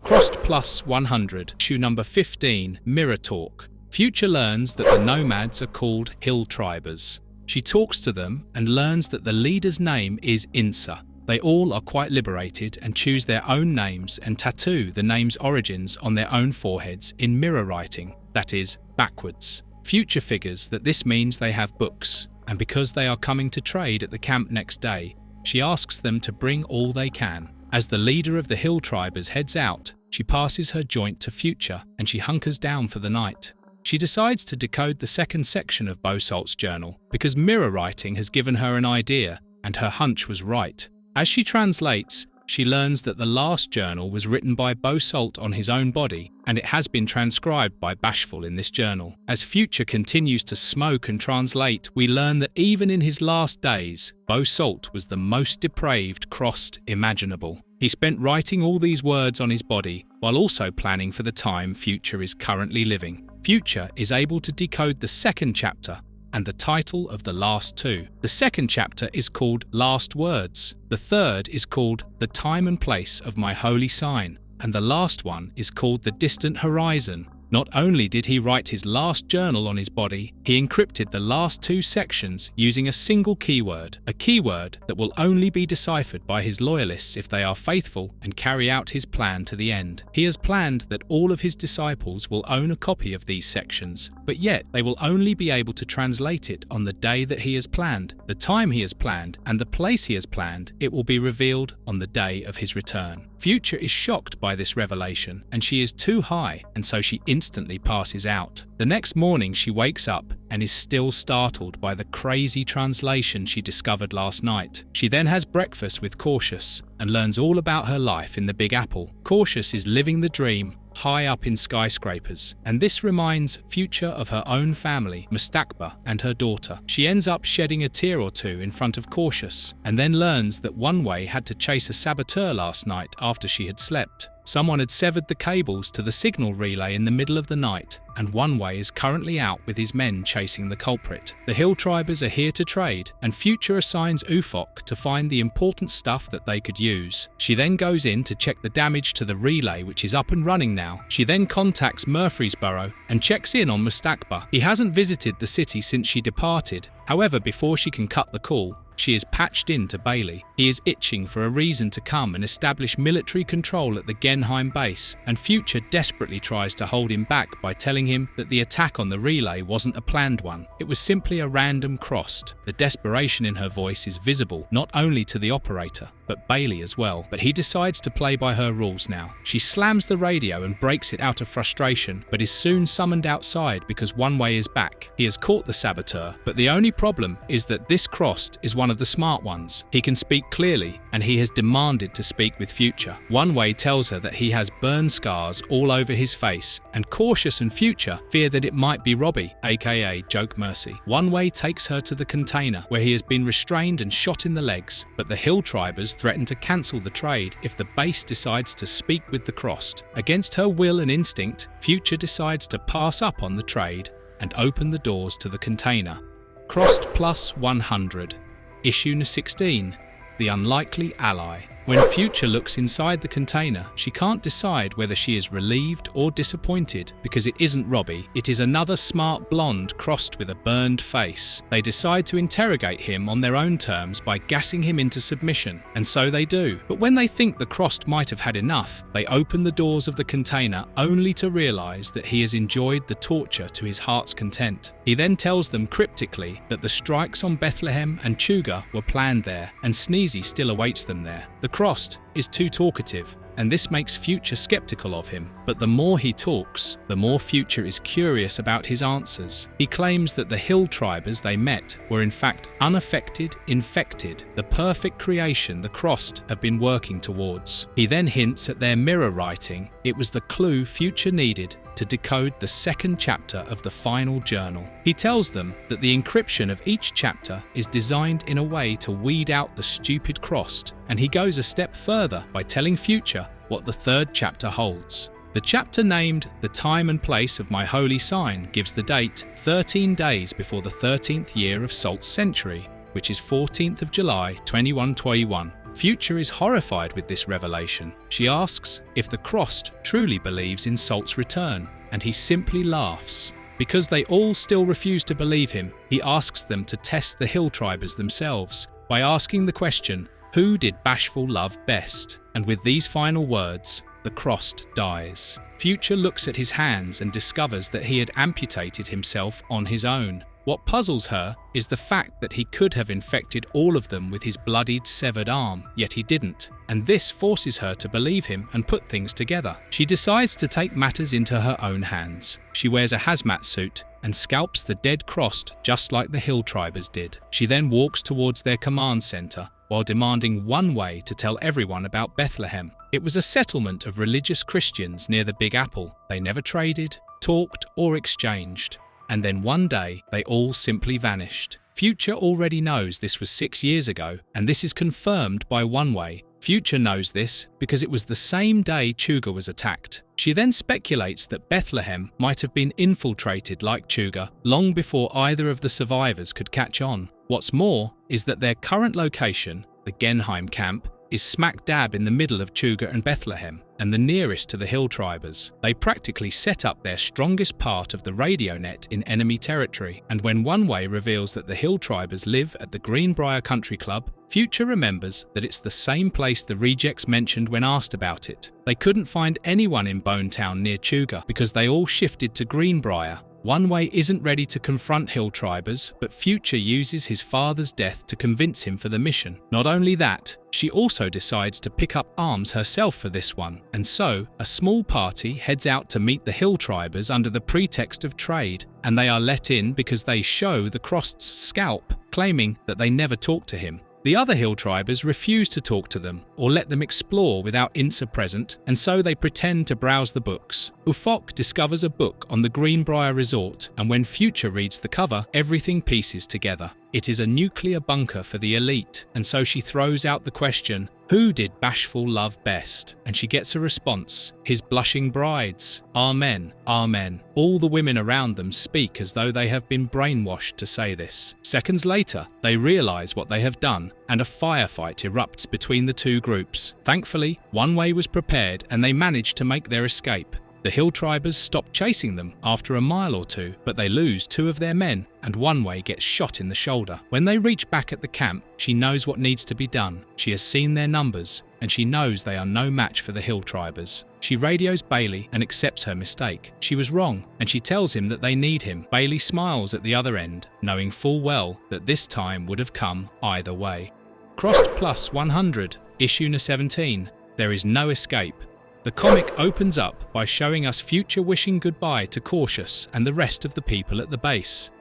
Crossed plus 100, issue number 15, Mirror Talk. Future learns that the nomads are called hill tribers. She talks to them and learns that the leader's name is Insa. They all are quite liberated and choose their own names and tattoo the name's origins on their own foreheads in mirror writing, that is, backwards. Future figures that this means they have books, and because they are coming to trade at the camp next day, she asks them to bring all they can. As the leader of the hill tribers heads out, she passes her joint to Future and she hunkers down for the night. She decides to decode the second section of Bosalt's journal because mirror writing has given her an idea and her hunch was right. As she translates, she learns that the last journal was written by Bosalt on his own body and it has been transcribed by Bashful in this journal. As Future continues to smoke and translate, we learn that even in his last days, Bosalt was the most depraved crossed imaginable. He spent writing all these words on his body while also planning for the time Future is currently living. Future is able to decode the second chapter and the title of the last two. The second chapter is called Last Words. The third is called The Time and Place of My Holy Sign. And the last one is called The Distant Horizon. Not only did he write his last journal on his body, he encrypted the last two sections using a single keyword, a keyword that will only be deciphered by his loyalists if they are faithful and carry out his plan to the end. He has planned that all of his disciples will own a copy of these sections, but yet they will only be able to translate it on the day that he has planned, the time he has planned, and the place he has planned. It will be revealed on the day of his return. Future is shocked by this revelation, and she is too high, and so she instantly passes out. The next morning she wakes up and is still startled by the crazy translation she discovered last night. She then has breakfast with Cautious and learns all about her life in the Big Apple. Cautious is living the dream high up in skyscrapers, and this reminds Future of her own family, Mustakba, and her daughter. She ends up shedding a tear or two in front of Cautious, and then learns that One Way had to chase a saboteur last night after she had slept. Someone had severed the cables to the signal relay in the middle of the night, and One Way is currently out with his men chasing the culprit. The hill tribers are here to trade, and Future assigns Ufok to find the important stuff that they could use. She then goes in to check the damage to the relay, which is up and running now. She then contacts Murfreesboro and checks in on Mustakba. He hasn't visited the city since she departed. However, before she can cut the call, she is patched in to Bailey. He is itching for a reason to come and establish military control at the Genheim base, and Future desperately tries to hold him back by telling him that the attack on the relay wasn't a planned one. It was simply a random crossed. The desperation in her voice is visible, not only to the operator, but Bailey as well. But he decides to play by her rules now. She slams the radio and breaks it out of frustration, but is soon summoned outside because One Way is back. He has caught the saboteur, but the only problem is that this crossed is one of the smart ones. He can speak clearly, and he has demanded to speak with Future. One Way tells her that he has burn scars all over his face, and Cautious and Future fear that it might be Robbie, aka Joke Mercy. One Way takes her to the container, where he has been restrained and shot in the legs, but the hill tribers threaten to cancel the trade if the base decides to speak with the crossed. Against her will and instinct, Future decides to pass up on the trade and open the doors to the container. Crossed plus 100. Issue 16, The Unlikely Ally. When Future looks inside the container, she can't decide whether she is relieved or disappointed because it isn't Robbie, it is another smart blonde crossed with a burned face. They decide to interrogate him on their own terms by gassing him into submission, and so they do. But when they think the crossed might have had enough, they open the doors of the container only to realise that he has enjoyed the torture to his heart's content. He then tells them cryptically that the strikes on Bethlehem and Chuga were planned there, and Sneezy still awaits them there. The crossed is too talkative, and this makes Future skeptical of him. But the more he talks, the more Future is curious about his answers. He claims that the hill tribers they met were in fact unaffected, infected, the perfect creation the crossed have been working towards. He then hints at their mirror writing. It was the clue Future needed to decode the second chapter of the final journal. He tells them that the encryption of each chapter is designed in a way to weed out the stupid crossed, and he goes a step further by telling Future what the third chapter holds. The chapter named The Time and Place of My Holy Sign gives the date 13 days before the 13th year of Salt's century. which is 14th of July 2121. Future is horrified with this revelation. She asks if the Crossed truly believes in Salt's return, and he simply laughs. Because they all still refuse to believe him, he asks them to test the Hill Tribers themselves by asking the question, who did bashful love best? And with these final words, the Crossed dies. Future looks at his hands and discovers that he had amputated himself on his own. What puzzles her is the fact that he could have infected all of them with his bloodied, severed arm, yet he didn't, and this forces her to believe him and put things together. She decides to take matters into her own hands. She wears a hazmat suit and scalps the dead Crossed just like the Hill Tribers did. She then walks towards their command center while demanding one way to tell everyone about Bethlehem. It was a settlement of religious Christians near the Big Apple. They never traded, talked, or exchanged. And then one day, they all simply vanished. Future already knows this was 6 years ago, and this is confirmed by One Way. Future knows this because it was the same day Chuga was attacked. She then speculates that Bethlehem might have been infiltrated like Chuga long before either of the survivors could catch on. What's more is that their current location, the Genheim camp, is smack dab in the middle of Chuga and Bethlehem, and the nearest to the Hill Tribers. They practically set up their strongest part of the radio net in enemy territory, and when One Way reveals that the Hill Tribers live at the Greenbrier Country Club, Future remembers that it's the same place the rejects mentioned when asked about it. They couldn't find anyone in Bone Town near Chuga because they all shifted to Greenbrier. One Way isn't ready to confront Hill Tribers, but Future uses his father's death to convince him for the mission. Not only that, she also decides to pick up arms herself for this one, and so a small party heads out to meet the Hill Tribers under the pretext of trade, and they are let in because they show the Crossed's scalp, claiming that they never talked to him. The other Hill Tribers refuse to talk to them or let them explore without Insa present, and so they pretend to browse the books. Ufok discovers a book on the Greenbrier Resort, and when Future reads the cover, everything pieces together. It is a nuclear bunker for the elite, and so she throws out the question, who did bashful love best? And she gets a response, his blushing brides. Amen, amen. All the women around them speak as though they have been brainwashed to say this. Seconds later, they realize what they have done, and a firefight erupts between the two groups. Thankfully, One Way was prepared and they managed to make their escape. The Hill Tribers stop chasing them after a mile or two, but they lose 2 of their men, and One Way gets shot in the shoulder. When they reach back at the camp, she knows what needs to be done. She has seen their numbers, and she knows they are no match for the Hill Tribers. She radios Bailey and accepts her mistake. She was wrong, and she tells him that they need him. Bailey smiles at the other end, knowing full well that this time would have come either way. Crossed Plus 100, Issue 17. There is no escape. The comic opens up by showing us Future wishing goodbye to Cautious and the rest of the people at the base.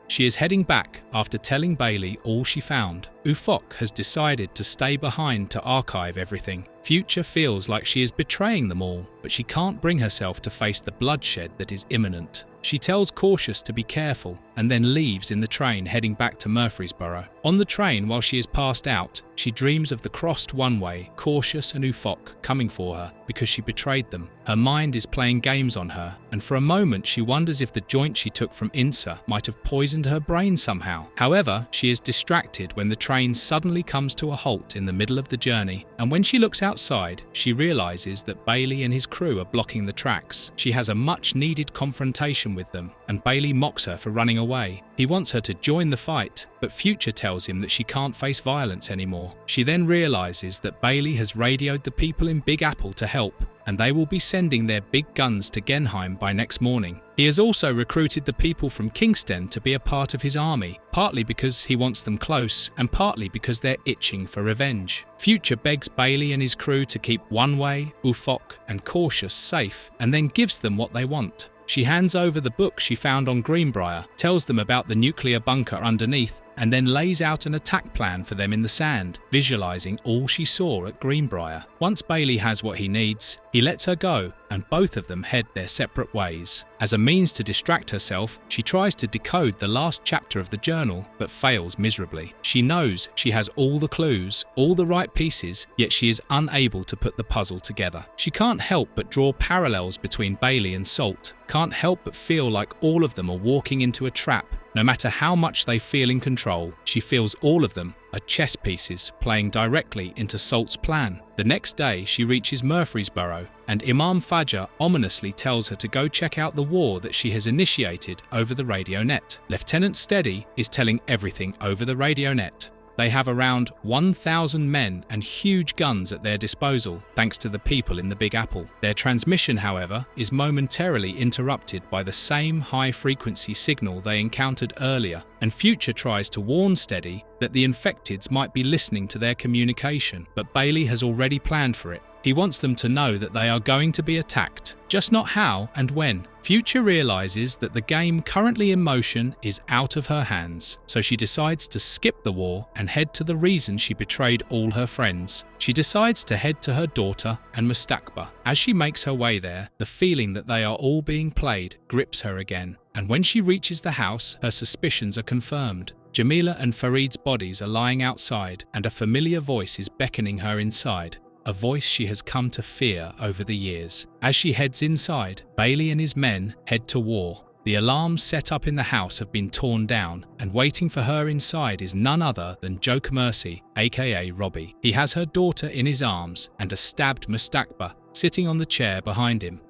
She is heading back after telling Bailey all she found. Ufok has decided to stay behind to archive everything. Future feels like she is betraying them all, but she can't bring herself to face the bloodshed that is imminent. She tells Cautious to be careful and then leaves in the train heading back to Murfreesboro. On the train, while she is passed out, she dreams of the Crossed One Way, Cautious and Ufok coming for her because she betrayed them. Her mind is playing games on her, and for a moment she wonders if the joint she took from Insa might have poisoned her brain somehow. However, she is distracted when the train suddenly comes to a halt in the middle of the journey, and when she looks outside, she realizes that Bailey and his crew are blocking the tracks. She has a much-needed confrontation with them, and Bailey mocks her for running away. He wants her to join the fight, but Future tells him that she can't face violence anymore. She then realizes that Bailey has radioed the people in Big Apple to help, and they will be sending their big guns to Genheim by next morning. He has also recruited the people from Kingston to be a part of his army, partly because he wants them close, and partly because they're itching for revenge. Future begs Bailey and his crew to keep One Way, Ufok, and Cautious safe, and then gives them what they want. She hands over the book she found on Greenbrier, tells them about the nuclear bunker underneath, and then lays out an attack plan for them in the sand, visualizing all she saw at Greenbrier. Once Bailey has what he needs, he lets her go, and both of them head their separate ways. As a means to distract herself, she tries to decode the last chapter of the journal, but fails miserably. She knows she has all the clues, all the right pieces, yet she is unable to put the puzzle together. She can't help but draw parallels between Bailey and Salt, can't help but feel like all of them are walking into a trap, No matter how much they feel in control, she feels all of them are chess pieces playing directly into Salt's plan. The next day, she reaches Murfreesboro, and Imam Fajr ominously tells her to go check out the war that she has initiated over the radio net. Lieutenant Steady is telling everything over the radio net. They have around 1,000 men and huge guns at their disposal, thanks to the people in the Big Apple. Their transmission, however, is momentarily interrupted by the same high-frequency signal they encountered earlier, and Future tries to warn Steady that the infecteds might be listening to their communication, but Bailey has already planned for it. He wants them to know that they are going to be attacked, just not how and when. Future realizes that the game currently in motion is out of her hands, so she decides to skip the war and head to the reason she betrayed all her friends. She decides to head to her daughter and Mustakba. As she makes her way there, the feeling that they are all being played grips her again, and when she reaches the house, her suspicions are confirmed. Jamila and Farid's bodies are lying outside, and a familiar voice is beckoning her inside. A voice she has come to fear over the years. As she heads inside, Bailey and his men head to war. The alarms set up in the house have been torn down, and waiting for her inside is none other than Joke Mercy, aka Robbie. He has her daughter in his arms and a stabbed Mustakba sitting on the chair behind him.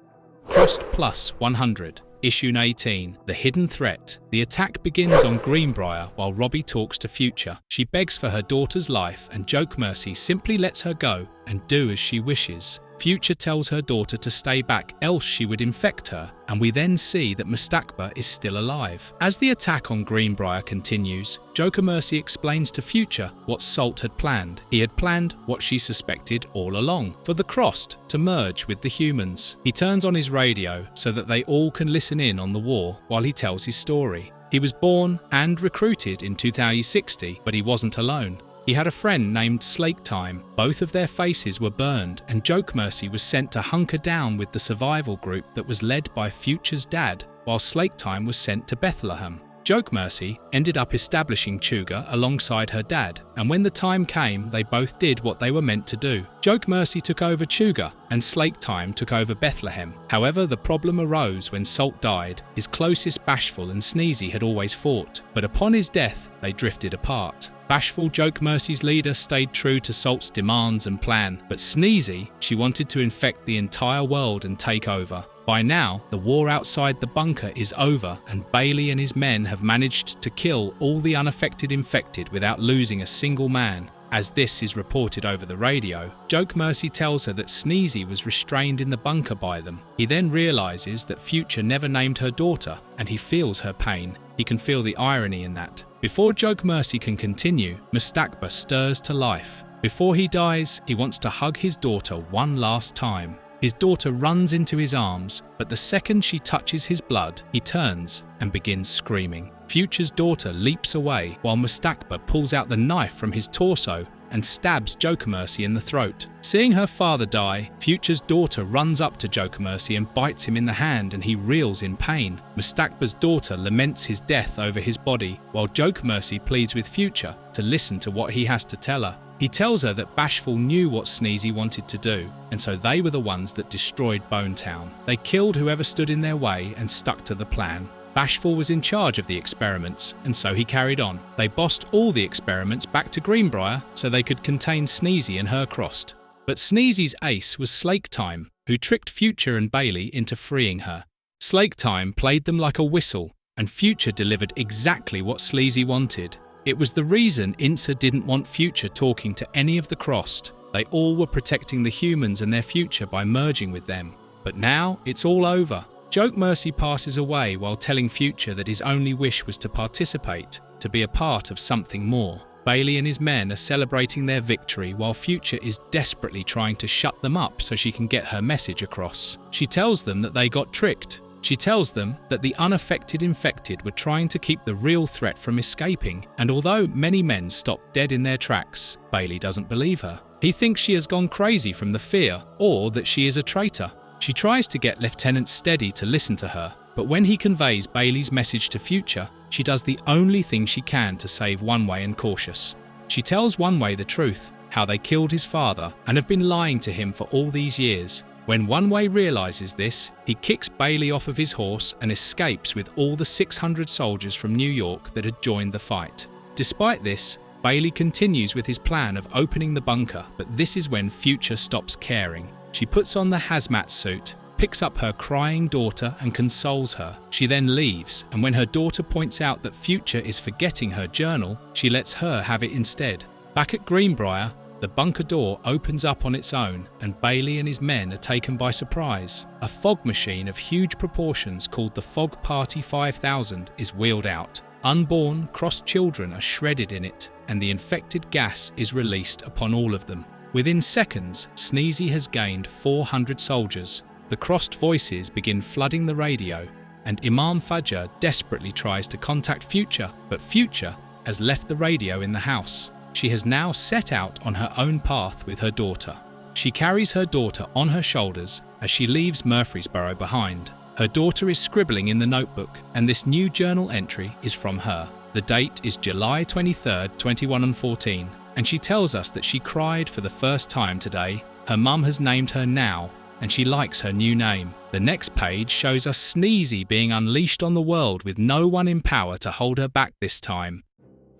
Crossed Plus 100. Issue 18. The Hidden Threat. The attack begins on Greenbrier while Robbie talks to Future. She begs for her daughter's life, and Joke Mercy simply lets her go and do as she wishes. Future tells her daughter to stay back, else she would infect her, and we then see that Mustakba is still alive. As the attack on Greenbrier continues, Joker Mercy explains to Future what Salt had planned. He had planned what she suspected all along, for the Crossed to merge with the humans. He turns on his radio so that they all can listen in on the war while he tells his story. He was born and recruited in 2060, but he wasn't alone. He had a friend named Slake Time. Both of their faces were burned, and Joke Mercy was sent to hunker down with the survival group that was led by Future's dad, while Slake Time was sent to Bethlehem. Joke Mercy ended up establishing Chuga alongside her dad, and when the time came, they both did what they were meant to do. Joke Mercy took over Chuga, and Slake Time took over Bethlehem. However, the problem arose when Salt died. His closest Bashful and Sneezy had always fought, but upon his death, they drifted apart. Bashful, Joke Mercy's leader, stayed true to Salt's demands and plan, but Sneezy, she wanted to infect the entire world and take over. By now, the war outside the bunker is over, and Bailey and his men have managed to kill all the unaffected infected without losing a single man. As this is reported over the radio, Joke Mercy tells her that Sneezy was restrained in the bunker by them. He then realizes that Future never named her daughter, and he feels her pain. He can feel the irony in that. Before Joke Mercy can continue, Mustakba stirs to life. Before he dies, he wants to hug his daughter one last time. His daughter runs into his arms, but the second she touches his blood, he turns and begins screaming. Future's daughter leaps away while Mustakba pulls out the knife from his torso and stabs Joker Mercy in the throat. Seeing her father die, Future's daughter runs up to Joker Mercy and bites him in the hand, and he reels in pain. Mustakba's daughter laments his death over his body, while Joker Mercy pleads with Future to listen to what he has to tell her. He tells her that Bashful knew what Sneezy wanted to do, and so they were the ones that destroyed Bone Town. They killed whoever stood in their way and stuck to the plan. Bashful was in charge of the experiments, and so he carried on. They bossed all the experiments back to Greenbrier so they could contain Sneezy and her Crossed. But Sneezy's ace was Slake Time, who tricked Future and Bailey into freeing her. Slake Time played them like a whistle, and Future delivered exactly what Sleazy wanted. It was the reason Insa didn't want Future talking to any of the Crossed. They all were protecting the humans and their future by merging with them. But now it's all over. Joke Mercy passes away while telling Future that his only wish was to participate, to be a part of something more. Bailey and his men are celebrating their victory while Future is desperately trying to shut them up so she can get her message across. She tells them that they got tricked. She tells them that the unaffected infected were trying to keep the real threat from escaping, and although many men stop dead in their tracks, Bailey doesn't believe her. He thinks she has gone crazy from the fear, or that she is a traitor. She tries to get Lieutenant Steady to listen to her, but when he conveys Bailey's message to Future, she does the only thing she can to save One Way and Cautious. She tells One Way the truth, how they killed his father and have been lying to him for all these years. When One Way realizes this, he kicks Bailey off of his horse and escapes with all the 600 soldiers from New York that had joined the fight. Despite this, Bailey continues with his plan of opening the bunker, but this is when Future stops caring. She puts on the hazmat suit, picks up her crying daughter and consoles her. She then leaves, and when her daughter points out that Future is forgetting her journal, she lets her have it instead. Back at Greenbrier, the bunker door opens up on its own, and Bailey and his men are taken by surprise. A fog machine of huge proportions called the Fog Party 5000 is wheeled out. Unborn, crossed children are shredded in it, and the infected gas is released upon all of them. Within seconds, Sneezy has gained 400 soldiers. The crossed voices begin flooding the radio, and Imam Fajr desperately tries to contact Future, but Future has left the radio in the house. She has now set out on her own path with her daughter. She carries her daughter on her shoulders as she leaves Murfreesboro behind. Her daughter is scribbling in the notebook, and this new journal entry is from her. The date is July 23, 2114, and she tells us that she cried for the first time today. Her mum has named her Now, and she likes her new name. The next page shows us Sneezy being unleashed on the world with no one in power to hold her back this time.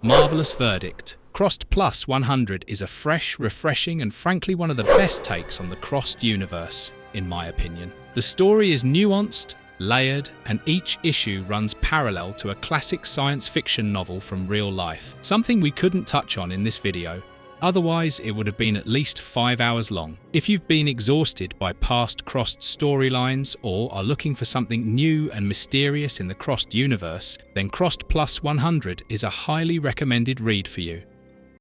Marvelous verdict. Crossed Plus 100 is a fresh, refreshing, and frankly one of the best takes on the Crossed universe, in my opinion. The story is nuanced, layered, and each issue runs parallel to a classic science fiction novel from real life, something we couldn't touch on in this video. Otherwise, it would have been at least 5 hours long. If you've been exhausted by past Crossed storylines or are looking for something new and mysterious in the Crossed universe, then Crossed Plus 100 is a highly recommended read for you.